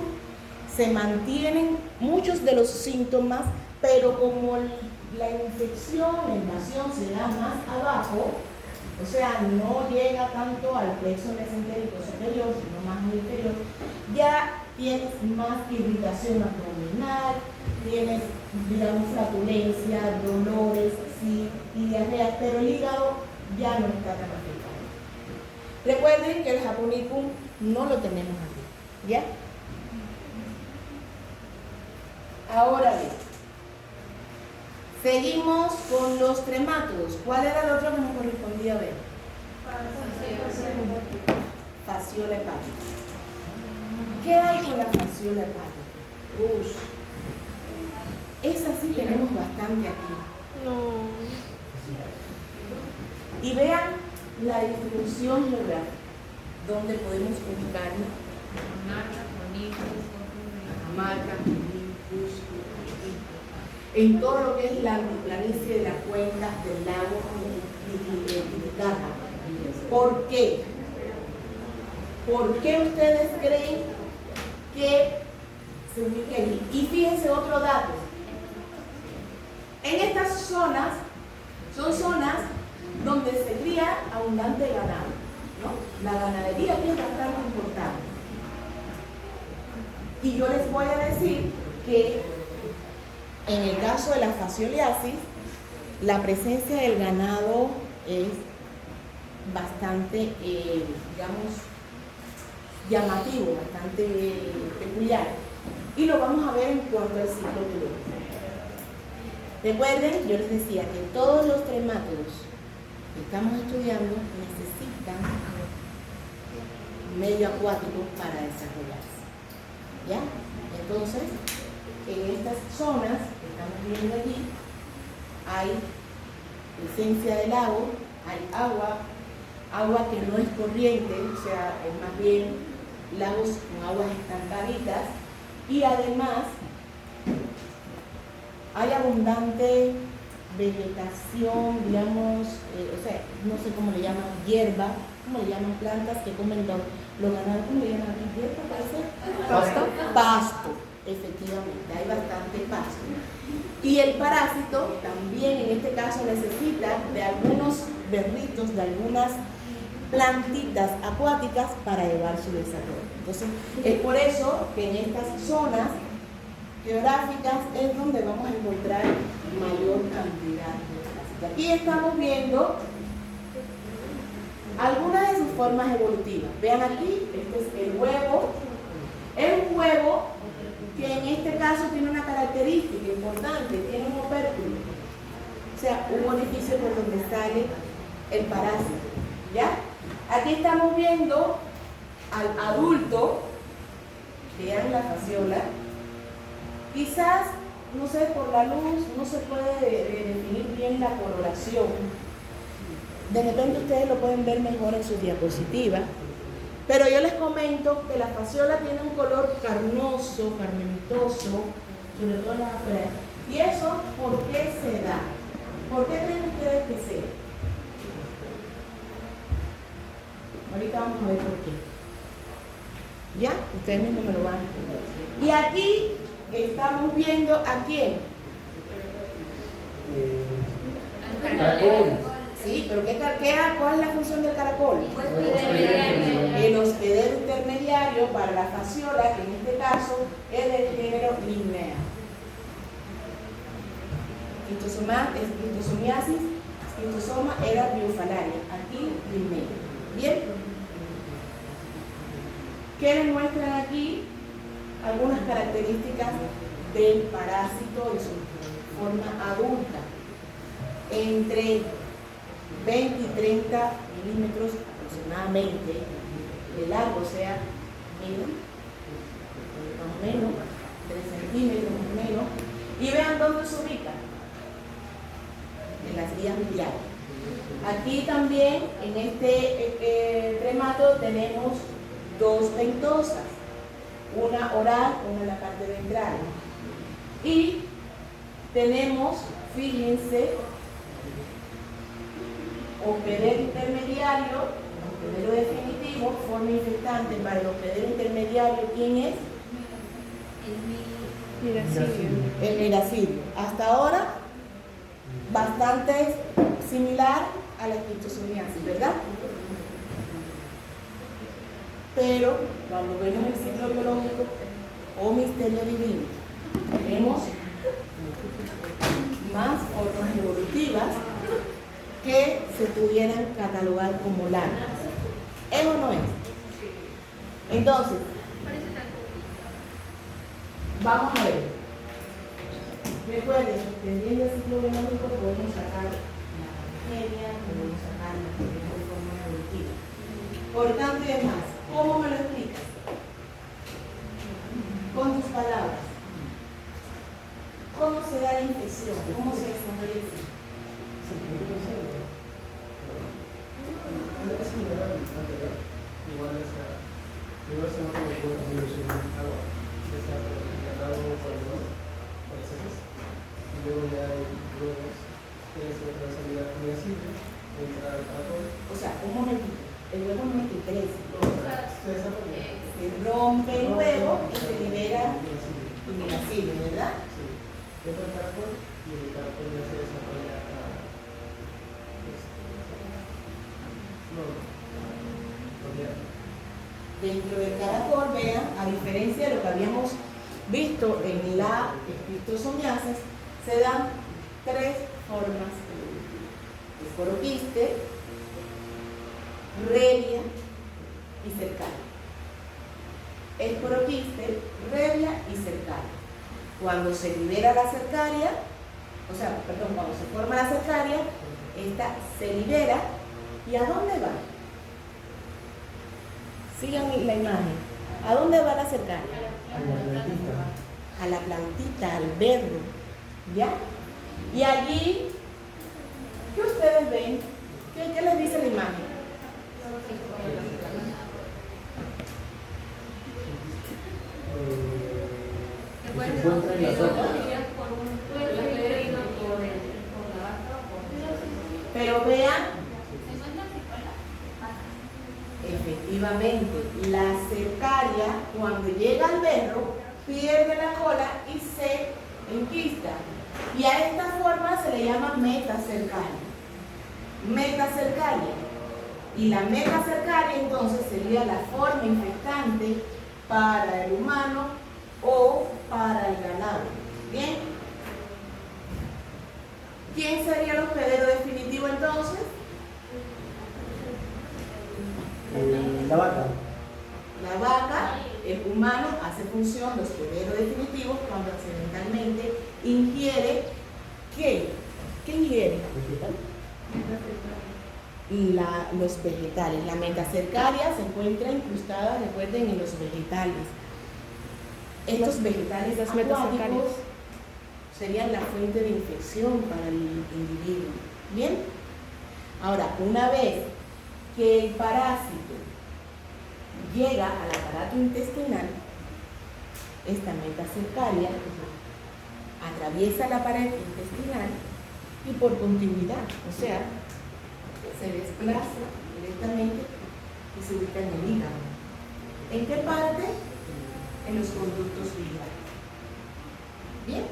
se mantienen muchos de los síntomas, pero como la infección, la invasión se da más abajo, o sea, no llega tanto al plexo mesentérico superior, sino más al inferior, ya tienes más irritación abdominal, tienes, digamos, flatulencia, dolores, sí, y diarrea, pero el hígado ya no está tan afectado. Recuerden que el japonicum no lo tenemos aquí, ¿ya? Ahora bien, seguimos con los trematodos. ¿Cuál era el otro que nos correspondía ver? Fasciola hepática. ¿Qué hay con la fasciola hepática? Esa sí tenemos bastante aquí. No. Y vean la distribución geográfica, donde podemos ubicarla. Cajamarca, Junín, Cusco, en todo lo que es la altiplanicie de las cuencas del lago Titicaca. ¿Por qué? ¿Por qué ustedes creen que se ubique allí? Y fíjense otro dato. En estas zonas, son zonas donde se cría abundante ganado, ¿no? La ganadería aquí es bastante importante. Y yo les voy a decir que en el caso de la fascioliasis, la presencia del ganado es bastante, digamos, llamativo, bastante peculiar. Y lo vamos a ver en cuanto al ciclo biológico. Recuerden, yo les decía que todos los tremátodos que estamos estudiando necesitan medio acuático para desarrollarse. ¿Ya? Entonces, en estas zonas que estamos viendo allí, hay presencia de lago, hay agua que no es corriente, o sea, es más bien lagos con aguas estancaditas, y además hay abundante vegetación, digamos, o sea, no sé cómo le llaman, hierba, cómo le llaman, plantas que comen los ganados, ¿cómo le llaman aquí? ¿Hierba parece? ¿Pasto? Pasto, efectivamente, hay bastante pasto. Y el parásito también en este caso necesita de algunos berritos, de algunas plantitas acuáticas para llevar su desarrollo. Entonces, es por eso que en estas zonas geográficas es donde vamos a encontrar mayor cantidad de parásitos. Aquí estamos viendo algunas de sus formas evolutivas. Vean aquí, este es el huevo. Es un huevo que en este caso tiene una característica importante, tiene un opérculo. O sea, un orificio por donde sale el parásito. ¿Ya? Aquí estamos viendo al adulto, vean la fasciola. Quizás, no sé, por la luz no se puede definir bien la coloración. De repente ustedes lo pueden ver mejor en su diapositiva. Pero yo les comento que la fasciola tiene un color carnoso, carmentoso, sobre todo en las afueras. ¿Y eso por qué se da? ¿Por qué creen ustedes que sea? Ahorita vamos a ver por qué. ¿Ya? Ustedes mismos me lo van a entender. Y aquí estamos viendo a quién. Caracol. Sí, pero ¿cuál es la función del caracol? El hospedero intermediario para la fasciola, que en este caso es del género Limnea. Schistosomiasis, schistosoma era biofalaria, aquí Limnea. Bien. ¿Qué les muestran aquí? Algunas características del parásito en su forma adulta. Entre 20 y 30 milímetros aproximadamente de largo, o sea, miren, más o menos, 3 centímetros más o menos, y vean dónde se ubica, en las vías biliares. Aquí también, en este tremato, tenemos dos ventosas, una oral, una en la parte ventral, y tenemos, fíjense, hospedero intermediario, hospedero definitivo, forma infectante para el hospedero intermediario, ¿quién es? Miracidio. El miracidio. Hasta ahora, bastante similar a la esquistosomiasis, ¿verdad? Pero cuando vemos el ciclo biológico o misterio divino, tenemos más formas evolutivas que se pudieran catalogar como largas. ¿Es o no es? Entonces, vamos a ver. Recuerden, dependiendo del ciclo biológico podemos sacar la bacteria, podemos sacar la forma evolutiva. Por tanto y demás, ¿cómo me lo explicas? Con tus palabras. ¿Cómo se da la infección? ¿Cómo se desarrolla el ciclo? Igual se nota que puede evolucionar agua, ya sea por el tratado o por el dolor, por las heces, y luego ya hay huevos, tienes otra salida muy así, entra al caracol. O sea, un momentito. El huevo no te interesa. Se desarrolla. Se rompe el huevo y se libera el miracidio, ¿verdad? Sí. Entra al caracol y el caracol ya se desarrolla a... Dentro del caracol, vean, a diferencia de lo que habíamos visto en la esquistosomiasis, se dan tres formas evolutivas: esporoquiste, revia y cercaria. Esporoquiste, revia y cercaria. Cuando se libera la cercaria, cuando se forma la cercaria, esta se libera. ¿Y a dónde va? Sigan la imagen. ¿A dónde va la cercaria? A la plantita, al berro. ¿Ya? Y allí, ¿qué ustedes ven? ¿Qué les dice la imagen? Se encuentra en la sopa. Pero vean, efectivamente, la cercaria, cuando llega al berro, pierde la cola y se enquista. Y a esta forma se le llama metacercaria. Metacercaria. Y la metacercaria entonces sería la forma infectante para el humano o para el ganado. ¿Bien? ¿Quién sería el hospedero definitivo entonces? La vaca. La vaca, el humano, hace función de hospedero definitivo cuando accidentalmente ingiere ¿qué? ¿Qué ingiere? Los vegetales. La metacercaria se encuentra incrustada, recuerden, en los vegetales. Estos vegetales Las metacercarias acuáticos serían la fuente de infección para el individuo. ¿Bien? Ahora, una vez que el parásito llega al aparato intestinal, esta metacercaria atraviesa la pared intestinal y por continuidad, o sea, se desplaza directamente y se ubica en el hígado. ¿En qué parte? En los conductos biliares. ¿Bien?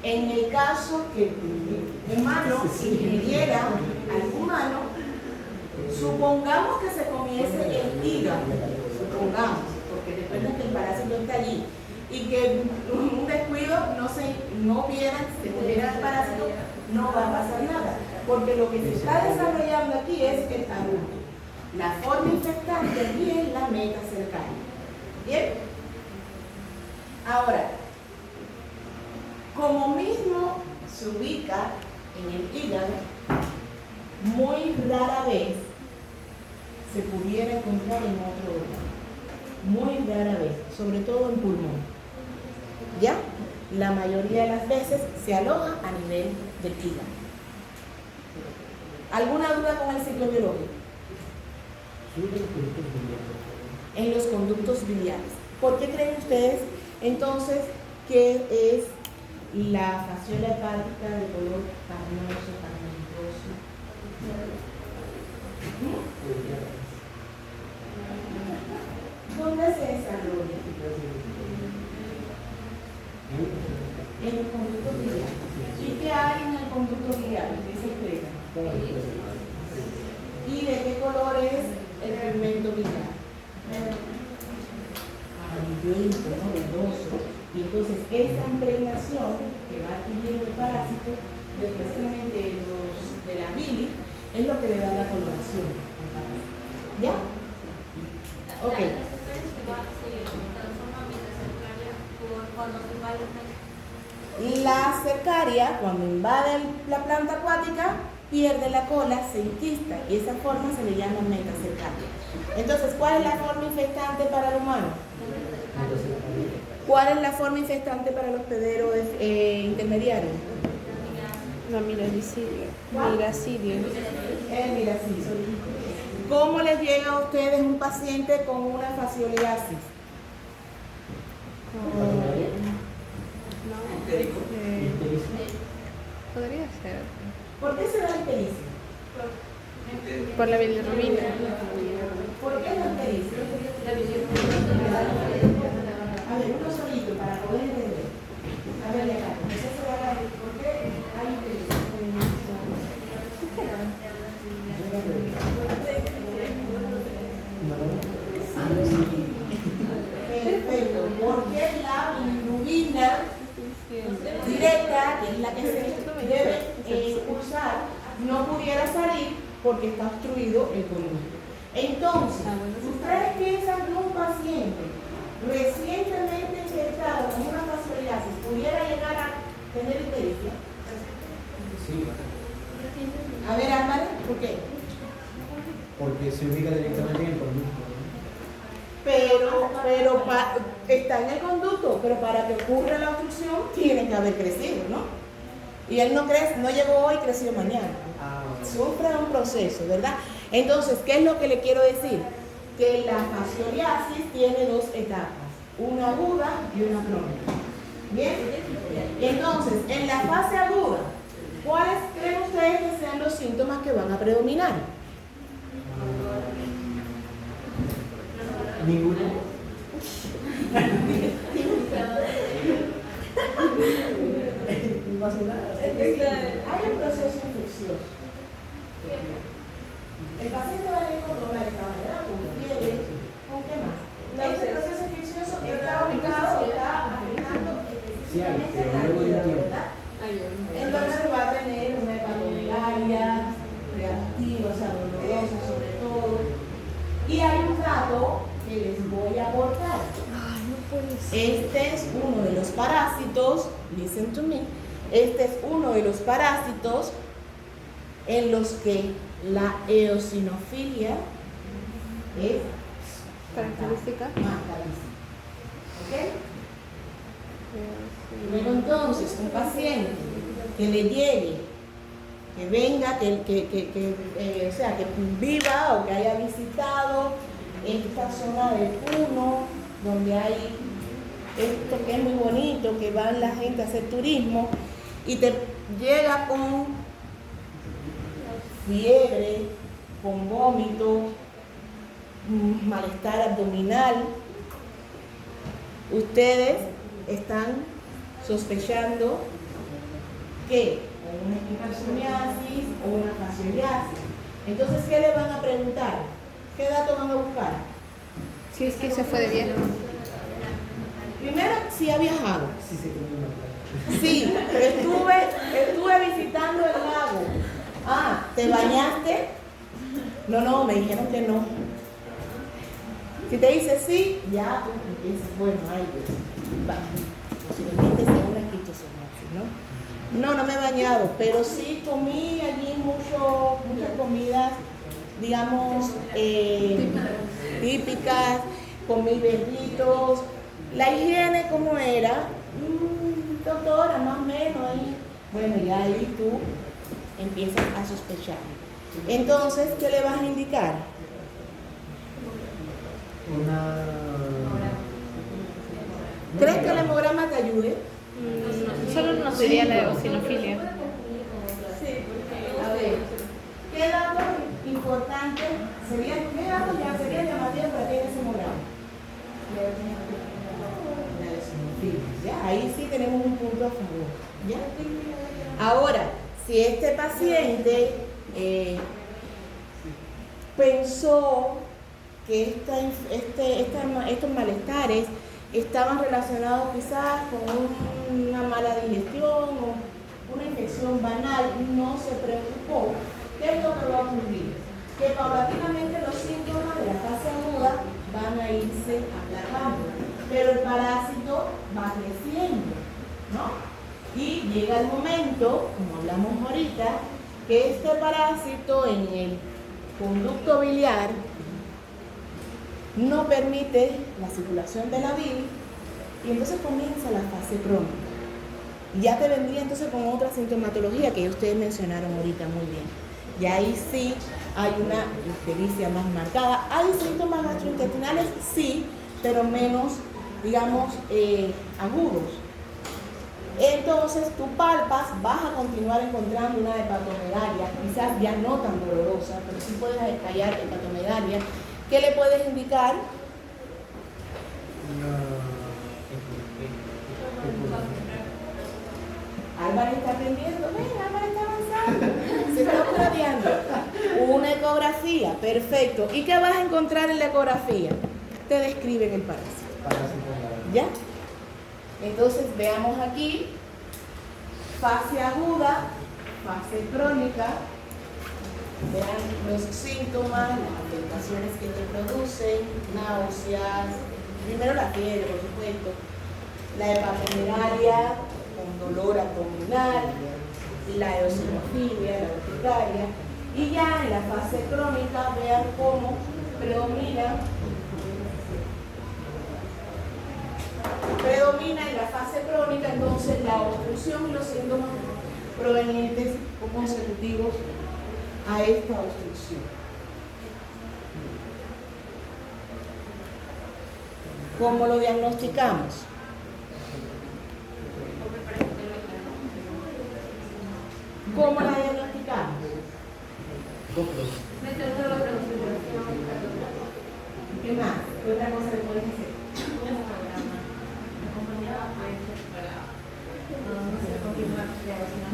En el caso que el humano ingiriera al humano, supongamos que se comiese el hígado, supongamos, porque recuerden que el parásito está allí, y que un descuido no vieran, se muriera el parásito, no va a pasar nada, porque lo que se está desarrollando aquí es el adulto. La forma infectante aquí es la metacercaria. ¿Bien? Ahora, como mismo se ubica en el hígado, muy rara vez se pudiera encontrar en otro órgano. Muy rara vez, sobre todo en pulmón. ¿Ya? La mayoría de las veces se aloja a nivel del hígado. ¿Alguna duda con el ciclo biológico? En los conductos biliares. ¿Por qué creen ustedes Entonces, ¿qué es la fasciola hepática de color carnoso, carnoso? ¿Dónde se desarrolla? En el conducto biliar. ¿Y qué hay en el conducto biliar? ¿Qué se expresa? ¿Y de qué color es el pigmento biliar? Amarillento, ¿no? Verdoso. Y entonces esa impregnación que va adquiriendo el parásito, especialmente de la bilis, es lo que le da la coloración al parásito. ¿Ya? Ok. La cercaria, cuando invade la planta acuática, pierde la cola, se enquista y esa forma se le llama metacercaria. Entonces, ¿cuál es la forma infestante para el humano? ¿Cuál es la forma infestante para los pederos intermediarios? No, miricidio. ¿Cuál? Miracidio. El miracidio. ¿Cómo les llega a ustedes un paciente con una fascioliasis? Podría ser. ¿Por qué se da la ictericia? Por la bilirrubina. ¿Por qué la ictericia? A ver, uno solito para poder entender. A ver, acá. ¿Por qué hay ictericia? Perfecto. Porque la bilirrubina directa, que es la que se debe expulsar, no pudiera salir porque está obstruido el conducto. Entonces, ¿ustedes piensan que un paciente recientemente infectado con una fascioliasis pudiera llegar a tener ictericia? Sí, A ver, Álvaro, ¿por qué? porque se ubica directamente en el conducto. Está en el conducto, pero para que ocurra la obstrucción tiene que haber crecido, ¿no? Y él no llegó hoy, creció mañana. Sufre un proceso, ¿verdad? Entonces, ¿qué es lo que le quiero decir? Que la fascioliasis tiene dos etapas, una aguda y una crónica. ¿Bien? Entonces, en la fase aguda, ¿cuáles creen ustedes que sean los síntomas que van a predominar? Ninguno. No hace nada. Hay un proceso infeccioso. El paciente va a ir con dolor de esta manera, con fiebre, ¿con qué más? Este proceso infeccioso está ubicado, está afectando específicamente la vida, ¿verdad? Entonces va a tener una hepatomelaria reactiva, o sea, dolorosa sobre todo. Y hay un dato que les voy a aportar. Este es uno de los parásitos, listen to me, este es uno de los parásitos en los que la eosinofilia es Característica. más característica. ¿Ok? Luego entonces, un paciente que le llegue, que venga, o sea, que viva o que haya visitado esta zona del Puno, donde hay esto que es muy bonito, que van la gente a hacer turismo, y te llega con fiebre, con vómito, malestar abdominal, ustedes están sospechando que una esquistosomiasis o una fascioliasis. Entonces, ¿qué le van a preguntar? ¿Qué datos van a buscar? Si es que se fue de viaje. Primero, si ha viajado. Sí, se comió una plata. Sí, estuve visitando el lago. Ah, ¿te bañaste? No, me dijeron que no. Si te dice sí, ya tú empiezas, bueno, ay Dios, posiblemente sea una esquistosomiasis, ¿no? No me he bañado, pero sí comí allí muchas comidas, digamos, típicas, comí berritos. La higiene, ¿cómo era? Doctora, más o menos ahí. Bueno, ya ahí tú empiezas a sospechar. Entonces, ¿qué le vas a indicar? ¿Crees que el hemograma te ayude? Solo nos diría la eosinofilia. A ver, ¿qué datos importantes serían, qué datos ya serían llamativos para ti en ese hemograma? La eosinofilia, ¿ya? Ahí sí tenemos un punto a favor, ¿ya? Ahora, si este paciente pensó que estos malestares estaban relacionados quizás con una mala digestión o una infección banal, no se preocupó, ¿qué es lo que va a ocurrir? Que paulatinamente los síntomas de la fase aguda van a irse aplacando, pero el parásito va creciendo, ¿no? Y llega el momento, como hablamos ahorita, que este parásito en el conducto biliar no permite la circulación de la bilis y entonces comienza la fase crónica. Y ya te vendría entonces con otra sintomatología que ustedes mencionaron ahorita muy bien. Y ahí sí hay una ictericia más marcada. ¿Hay síntomas gastrointestinales? Sí, pero menos, digamos, agudos. Entonces tú palpas, vas a continuar encontrando una hepatomegalia, quizás ya no tan dolorosa, pero sí puedes estallar hepatomegalia. ¿Qué le puedes indicar? Álvaro está aprendiendo, ven, Álvaro está avanzando, se está upgradeando. Una ecografía, perfecto. ¿Y qué vas a encontrar en la ecografía? Te describen el parásito. ¿Ya? Entonces veamos aquí, fase aguda, fase crónica, vean los síntomas, las afectaciones que te producen, náuseas, primero la fiebre, por supuesto, la hepatomegalia con dolor abdominal, la eosinofilia, la urticaria, y ya en la fase crónica vean cómo predomina en la fase crónica entonces la obstrucción y los síntomas provenientes o consecutivos a esta obstrucción. ¿Cómo lo diagnosticamos? ¿Cómo la diagnosticamos? ¿Qué más? ¿Qué otra cosa le puedes hacer?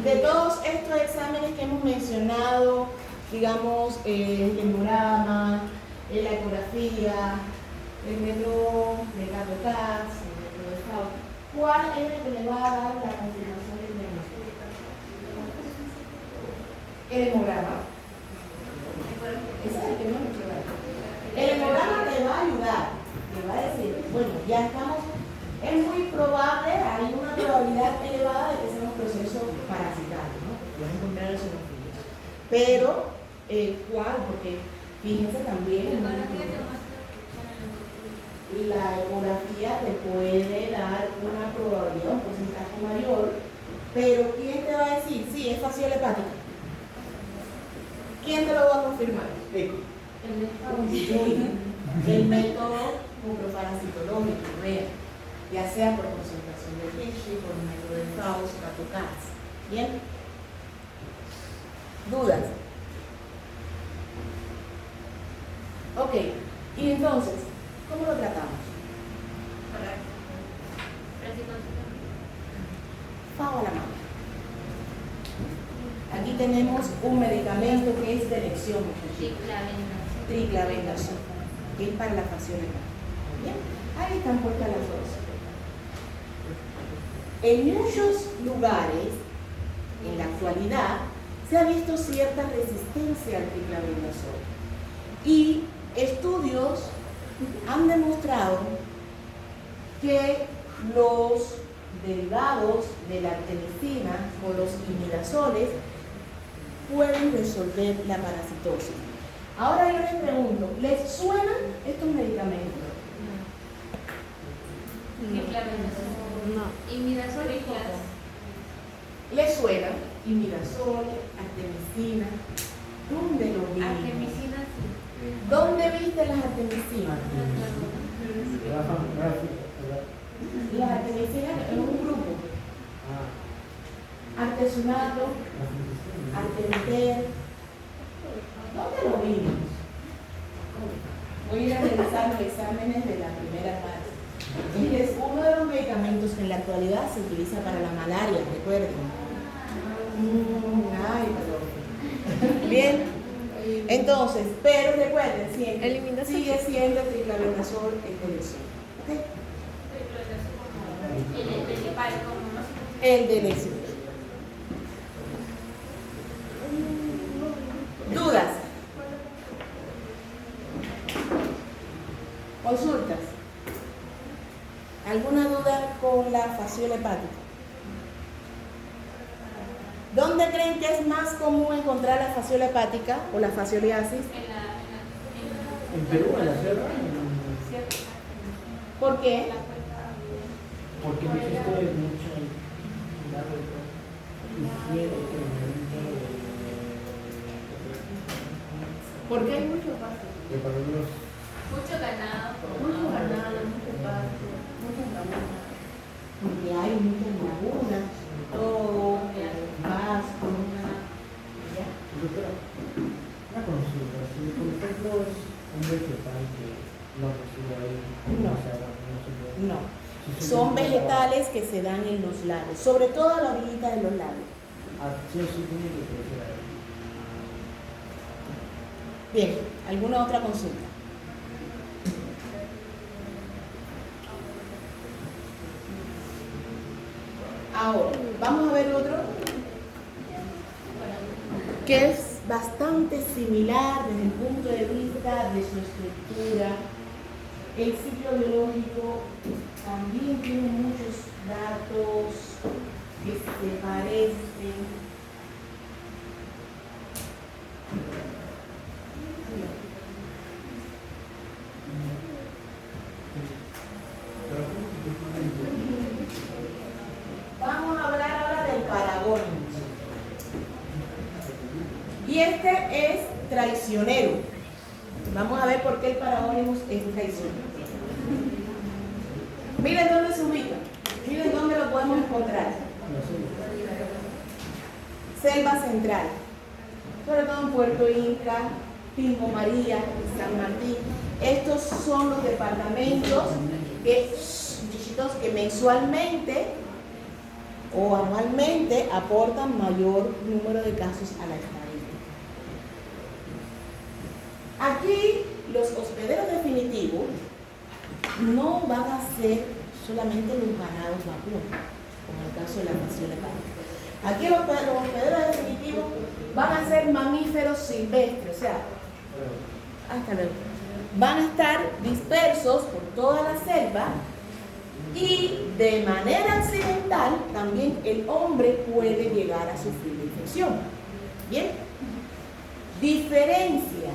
De todos estos exámenes que hemos mencionado, digamos, el hemograma, la ecografía, el metro de Gato-Cas, el metro de Faust, ¿cuál es el que le va a dar la confirmación del diagnóstico? El hemograma. Ese es el que no me quiero dar. El hemograma te va a ayudar, te va a decir, bueno, ya estamos. Es muy probable, hay una probabilidad elevada de que sea un proceso parasitario, ¿no? Vas a encontrar eosinofilia. Pero, ¿cuál? Porque fíjense también, la ecografía te puede dar una probabilidad, un porcentaje mayor, pero ¿quién te va a decir? Sí, es fasciole hepática. ¿Quién te lo va a confirmar? El método mucoparasitológico, vean. Ya sea por concentración de Tichy, por método de Faust, Gato-Cas. ¿Bien? ¿Dudas? Ok, y entonces, ¿cómo lo tratamos? Fago a la mano. Aquí tenemos un medicamento que es de elección, triclavendación, que es para la fasciole hepática. ¿Bien? Ahí están puestas las dos. En muchos lugares, en la actualidad, se ha visto cierta resistencia al triclavendazol y estudios han demostrado que los derivados de la artemisina o los imidazoles pueden resolver la parasitosis. Ahora yo les pregunto, ¿les suenan estos medicamentos? No. Imidazol y ¿Les suena? Imidazol, artemisina. ¿Dónde lo vi? artemisina, sí. ¿Dónde viste las artemisinas? Las lesionarlo, artemeter. ¿Dónde lo vimos? Voy a ir a revisar los exámenes de la primera parte. Este es uno de los medicamentos que en la actualidad se utiliza para la malaria, recuerden. Ay, perdón. Bien. Entonces, pero recuerden, siempre Eliminación. sigue siendo el triclabenazol el elección. ¿Ok? El principal, como no El de elección. ¿Dudas? ¿Consultas? ¿Alguna duda con la fasciola hepática? ¿Dónde creen que es más común encontrar la fasciola hepática o la fascioliasis? En Perú, en la selva, ¿Por qué? porque no existe mucho higiene ¿Por qué hay mucho pasto? que para los mucho ganado. Mucho ganado, mucho pasto, muchas lagunas. Porque hay muchas lagunas, todo, pasto. ¿Ya? Doctora, una consulta, si por ejemplo es un vegetal que no recibe ahí, No. se haga, no se puede. No, son vegetales que se dan en los labios, sobre todo a la orillita de los labios. Sí o sí tiene que crecer ahí. Bien, ¿alguna otra consulta? Ahora, vamos a ver otro que es bastante similar desde el punto de vista de su estructura. El ciclo biológico también tiene muchos datos que se parecen. Vamos a hablar ahora del paragónimo. Y este es traicionero. Vamos a ver por qué el paragónimo es traicionero. Miren dónde se ubica. Miren dónde lo podemos encontrar. Selva Central. Sobre todo en Puerto Inca, Pingo María, San Martín. Estos son los departamentos que mensualmente o anualmente aportan mayor número de casos a la estadística. Aquí los hospederos definitivos no van a ser solamente los ganados vacunos, como en el caso de la fasciola hepática. Aquí los hospederos definitivos van a ser mamíferos silvestres, o sea, hasta luego. Van a estar dispersos por toda la selva y de manera accidental también el hombre puede llegar a sufrir la infección. Bien, diferencias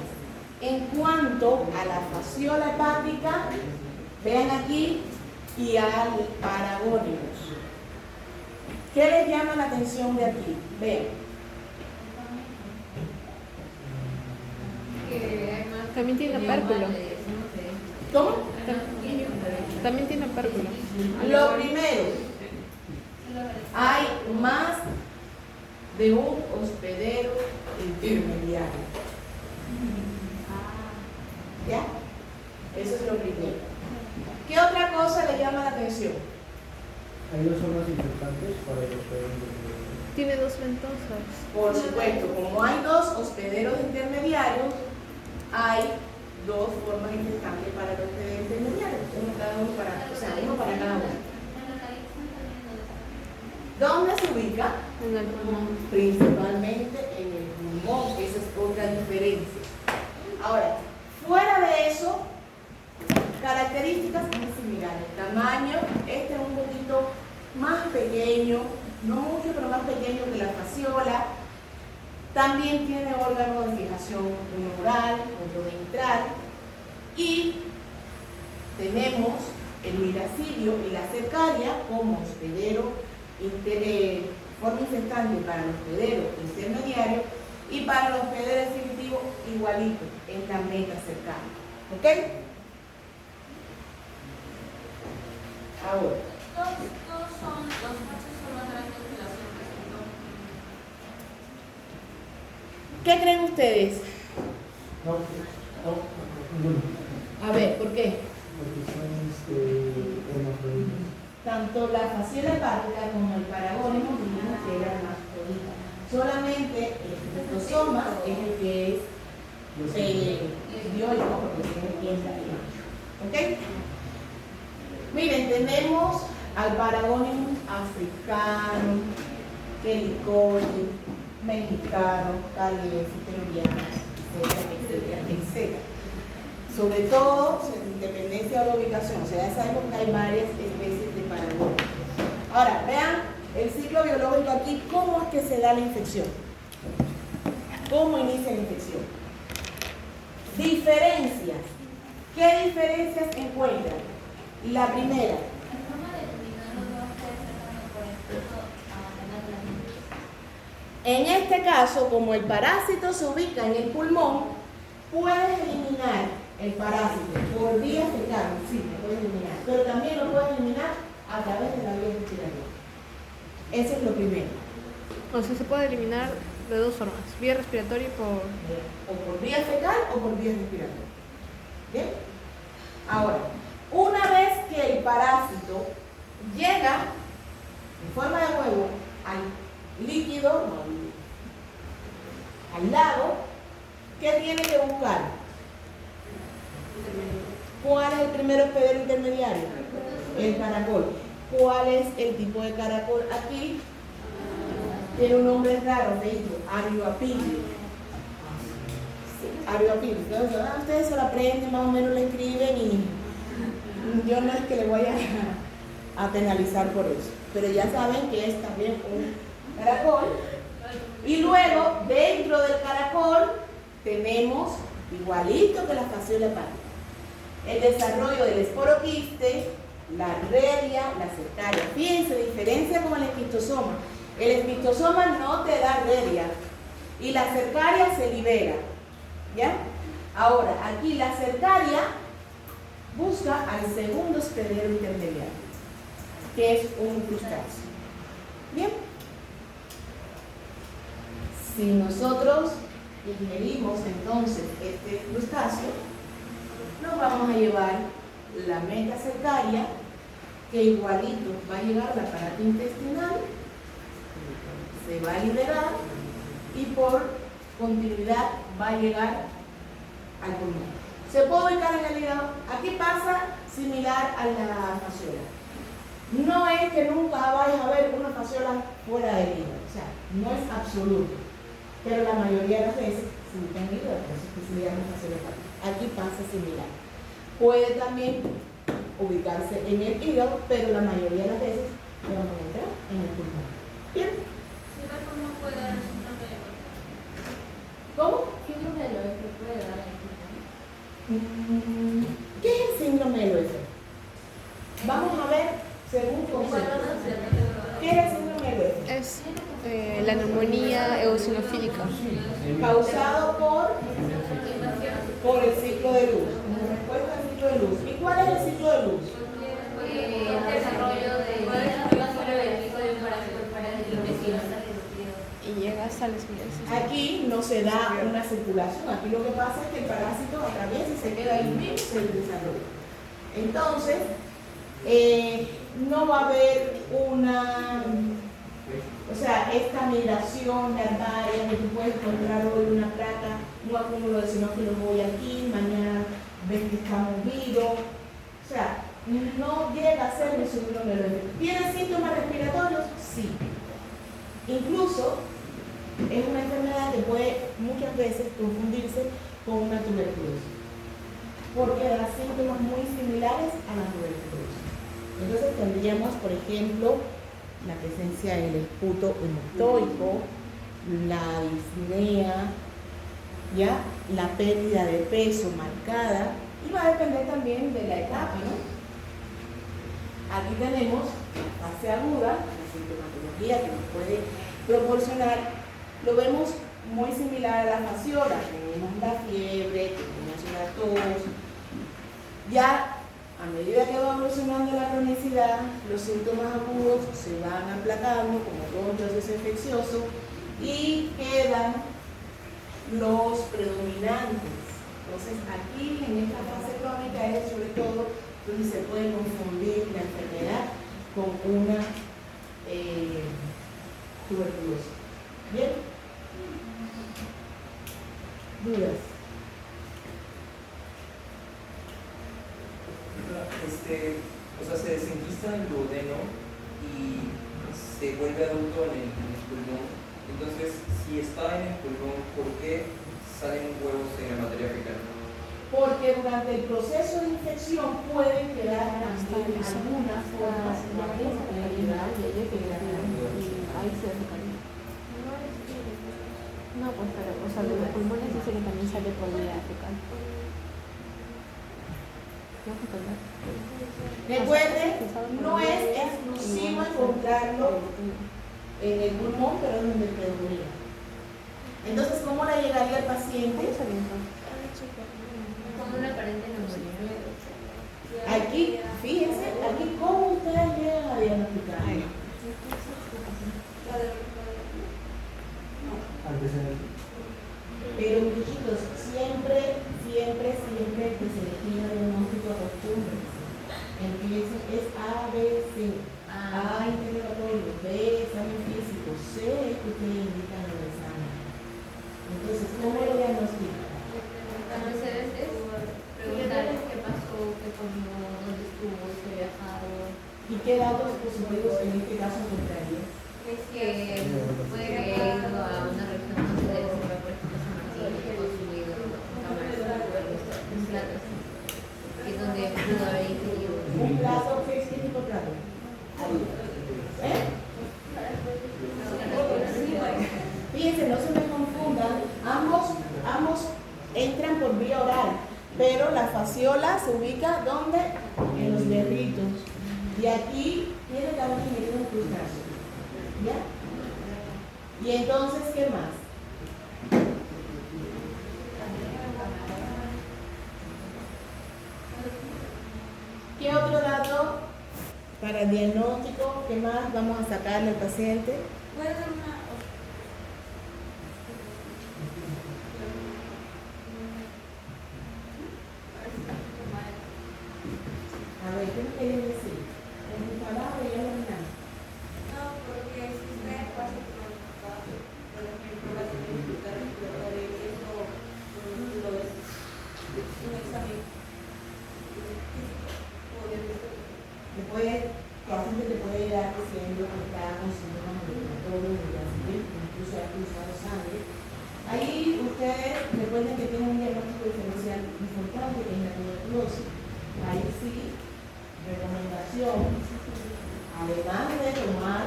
en cuanto a la fasciola hepática, vean aquí, y al paragónimos. ¿Qué les llama la atención de aquí? Vean. También tiene opérculo. ¿Cómo? También tiene opérculo. Lo primero, hay más de un hospedero intermediario. ¿Ya? Eso es lo primero. ¿Qué otra cosa le llama la atención? Hay dos formas importantes para el hospedero. Tiene dos ventosas. Por supuesto, como hay dos hospederos intermediarios, hay dos formas importantes para el hospedero intermediario. Uno para cada uno. ¿Dónde se ubica? En el pulmón. Principalmente en el pulmón. Esa es otra diferencia. Ahora, fuera de eso, características muy similares. Tamaño, este es un poquito más pequeño, no mucho, pero más pequeño que la fasciola. También tiene órganos de fijación neural, ventral. Y tenemos el miracidio y la cercaria como hospedero, forma infectante para el hospedero intermediario y para el hospedero definitivo igualito en la meta cercana. ¿Ok? Ahora. Todos son, los machos son más grandes que las hembras, ¿no? ¿Qué creen ustedes? No, ninguno. A ver, ¿por qué? Porque son hermafroditas. Tanto la fasciola hepática como el paragónimo dijimos que era hermafrodita. Solamente el cromosoma es el que es dioico, porque tiene pieza y macho. ¿Ok? Miren, tenemos al paragónimo africano, quericoide, mexicano, caliense, peruviano, etcétera, etcétera, etcétera. Sobre todo, en dependencia de la ubicación, o sea, ya sabemos que hay varias especies de paragónicos. Ahora, vean el ciclo biológico aquí, ¿cómo es que se da la infección? ¿Cómo inicia la infección? Diferencias. ¿Qué diferencias encuentran? La primera. En este caso, como el parásito se ubica en el pulmón, puedes eliminar el parásito por vía fecal, sí, lo puedes eliminar, pero también lo puedes eliminar a través de la vía respiratoria. Eso es lo primero. O sea, se puede eliminar de dos formas, vía respiratoria y por... O por vía fecal o por vía respiratoria. ¿Bien? Ahora, una vez que el parásito llega en forma de huevo al líquido, al lago, ¿qué tiene que buscar? ¿Cuál es el primer hospedero intermediario? El caracol. ¿Cuál es el tipo de caracol? Aquí tiene un nombre raro, feito, Arioapilio. Arioapilio. Entonces, ustedes se lo aprenden, más o menos lo escriben y yo no es que le voy a penalizar por eso. Pero ya saben que es también un caracol. Y luego, dentro del caracol, tenemos, igualito que la fasciola hepática, el desarrollo del esporoquiste, la redia, la cercaria. Fíjense, diferencia con el esquistosoma. El esquistosoma no te da redia y la cercaria se libera. ¿Ya? Ahora, aquí la cercaria busca al segundo hospedero intermediario, que es un crustáceo. Bien. Si nosotros ingerimos entonces este crustáceo, nos vamos a llevar la meta cercaria, que igualito va a llegar al aparato intestinal, se va a liberar y por continuidad va a llegar al pulmón. Se puede ubicar en el hígado. Aquí pasa similar a la fasciola. No es que nunca vayas a ver una fasciola fuera del hígado, o sea, no es absoluto, pero la mayoría de las veces se ubica en el hígado, por eso es que se le llama fasciola hepática. Aquí pasa similar. Puede también ubicarse en el hígado, pero la mayoría de las veces le vamos a encontrar en el pulmón. Bien. ¿Cómo puede dar síndrome de ¿Cómo? síndrome de Loeffler puede dar en el pulmón? ¿Qué es el síndrome de Loeffler? Vamos a ver según concepto. ¿Qué es el síndrome de Loeffler? Es la neumonía eosinofílica. Causado por el ciclo de luz. Como respuesta al ciclo de luz. ¿Y cuál es el ciclo de luz? El desarrollo del pico de un parásito fuera del intestino. Y llega hasta las vías. Aquí no se da una circulación. Aquí lo que pasa es que el parásito atraviesa y se queda ahí mismo y se desarrolla. Entonces, no va a haber una, o sea, esta migración larvaria que tú puedes encontrar hoy una placa, un acúmulo de xenófilos hoy aquí, mañana ves que está movido. O sea, no llega a ser un síndrome de Loeffler. ¿Tiene síntomas respiratorios? Sí. Incluso es una enfermedad que puede muchas veces confundirse con una tuberculosis, porque da síntomas muy similares a la tuberculosis. Entonces tendríamos, por ejemplo, la presencia del esputo hematoico, la disnea, ¿ya? La pérdida de peso marcada, y va a depender también de la etapa, ¿no? Aquí tenemos la fase aguda, la sintomatología que nos puede proporcionar. Lo vemos muy similar a la fasciola. Tenemos la fiebre, tenemos la tos. Ya a medida que va evolucionando la cronicidad, los síntomas agudos se van aplacando como todo un proceso infeccioso y quedan los predominantes. Entonces, aquí en esta fase crónica es sobre todo donde se puede confundir la enfermedad con una tuberculosis. ¿Bien? ¿Dudas? O sea, se desenquista el duodeno y se vuelve adulto en el pulmón. Entonces, si está en el pulmón, ¿por qué salen huevos en la materia fecal? Porque durante el proceso de infección pueden quedar también algunas formas No, pues pero, o sea, de los pulmones dice que también sale por vía fecal. Recuerden, no es exclusivo encontrarlo en el pulmón, pero es donde predomina. Entonces, ¿cómo le llegaría al paciente? Como una aparente neumonía. Aquí, fíjense, aquí cómo ustedes llegan a diagnosticar. Pero muchachitos, siempre que se defina el diagnóstico acostumbren. Empiecen, es A, B, C. A, interrogatorio, B, examen físico, C, es que ustedes indican el examen. Entonces, ¿cómo lo diagnostican? A veces es preguntarles qué pasó, qué comió, dónde estuvo, si ha viajado. ¿Y qué datos positivos en este caso encontrarían? Es que puede que haya ido a una región donde debe ser por ejemplo San Martín, que ha consumido cámaras un plato así, que es donde pudo haber ingerido. Un plato, ¿qué tipo de plato? ¿Eh? Fíjense, no se me confundan, ambos entran por vía oral, pero la fasciola se ubica ¿dónde? En los berritos. Y aquí tiene que haber ingerido un crustáceo. ¿Ya? Y entonces, ¿qué más? ¿Qué otro dato para el diagnóstico? ¿Qué más vamos a sacarle al paciente? Puede ser una. A ver, ¿qué me quieren decir? En mi palabra ya lo miramos. No, porque si usted pasa por ejemplo, la dificultad respiratoria, eso lo es un examen físico. El paciente te puede llegar diciendo que está con síntomas respiratorios, incluso ha cruzado sangre. Ahí ustedes recuerden que tienen un diagnóstico diferencial importante que es la tuberculosis. Ahí sí, recomendación, además de tomar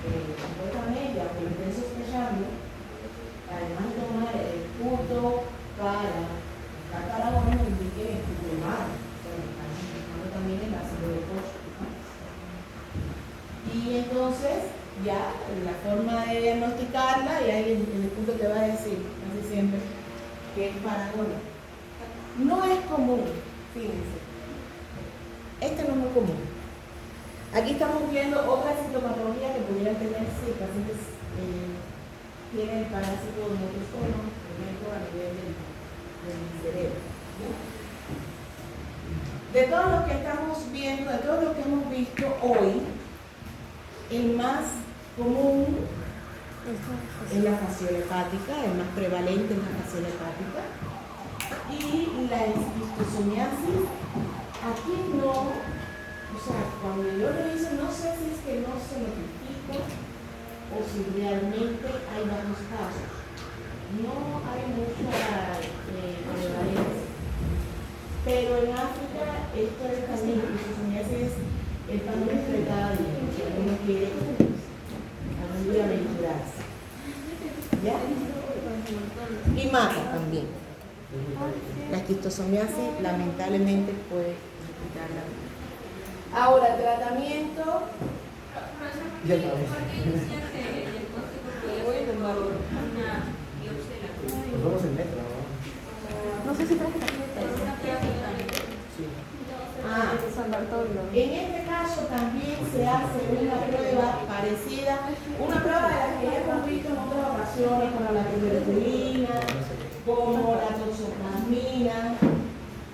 supuestamente, aunque lo estén sospechando, además de tomar el punto para ahora nos indique tomar, también el ácido de cocho. Y entonces, ya la forma de diagnosticarla, y ahí en el punto te va a decir, casi siempre, que es paragona. No es común, fíjense. Este no es muy común. Aquí estamos viendo otras sintomatologías que pudieran tener si el paciente tiene el parásito de motosoma, por ejemplo, a nivel del cerebro. De todos los que estamos viendo, de todos los que hemos visto hoy, el más común es la fasciola hepática, el más prevalente es la fasciola hepática. Y la esquistosomiasis, aquí no, o sea, cuando yo reviso, no sé si es que no se notifica o si realmente hay varios casos. No hay mucha prevalencia. Pero en África, esto es también, la esquistosomiasis es pan de cada día, si uno quiere algún día aventurarse. ¿Ya? Y mata también. La esquistosomiasis lamentablemente puede quitar la vida. Ahora, tratamiento. Ya sabes. Nos vamos en metro, ¿no? No sé si traje tarjeta. Sí. San Bartolo. En este caso también se hace una prueba parecida, una prueba de la que ya hemos visto en otras ocasiones, como la tuberculina, como la toxoplasmina.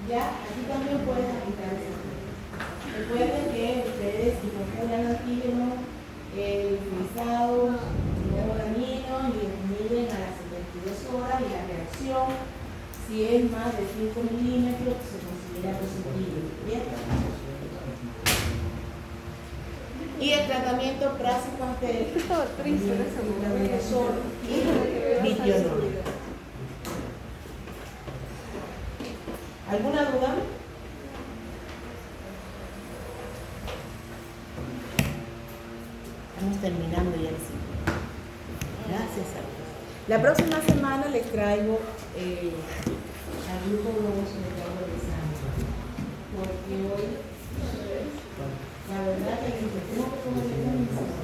Ya, aquí también puedes aplicar eso. Recuerden que ustedes incorporan antígenos utilizados no dañinos y miden a las 72 horas y la reacción, si es más de 5 milímetros, se considera positivo. ¿Bien? Y el tratamiento praziquantel, Estaba triste en ese momento. y bitionol. ¿Alguna duda? Estamos terminando ya el ciclo. Gracias a Dios. La próxima semana les traigo al grupo globoso de agua de sangre. Porque hoy, la verdad que tengo que comer el mensaje.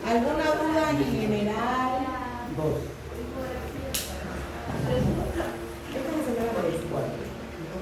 ¿Alguna duda en general? Dos.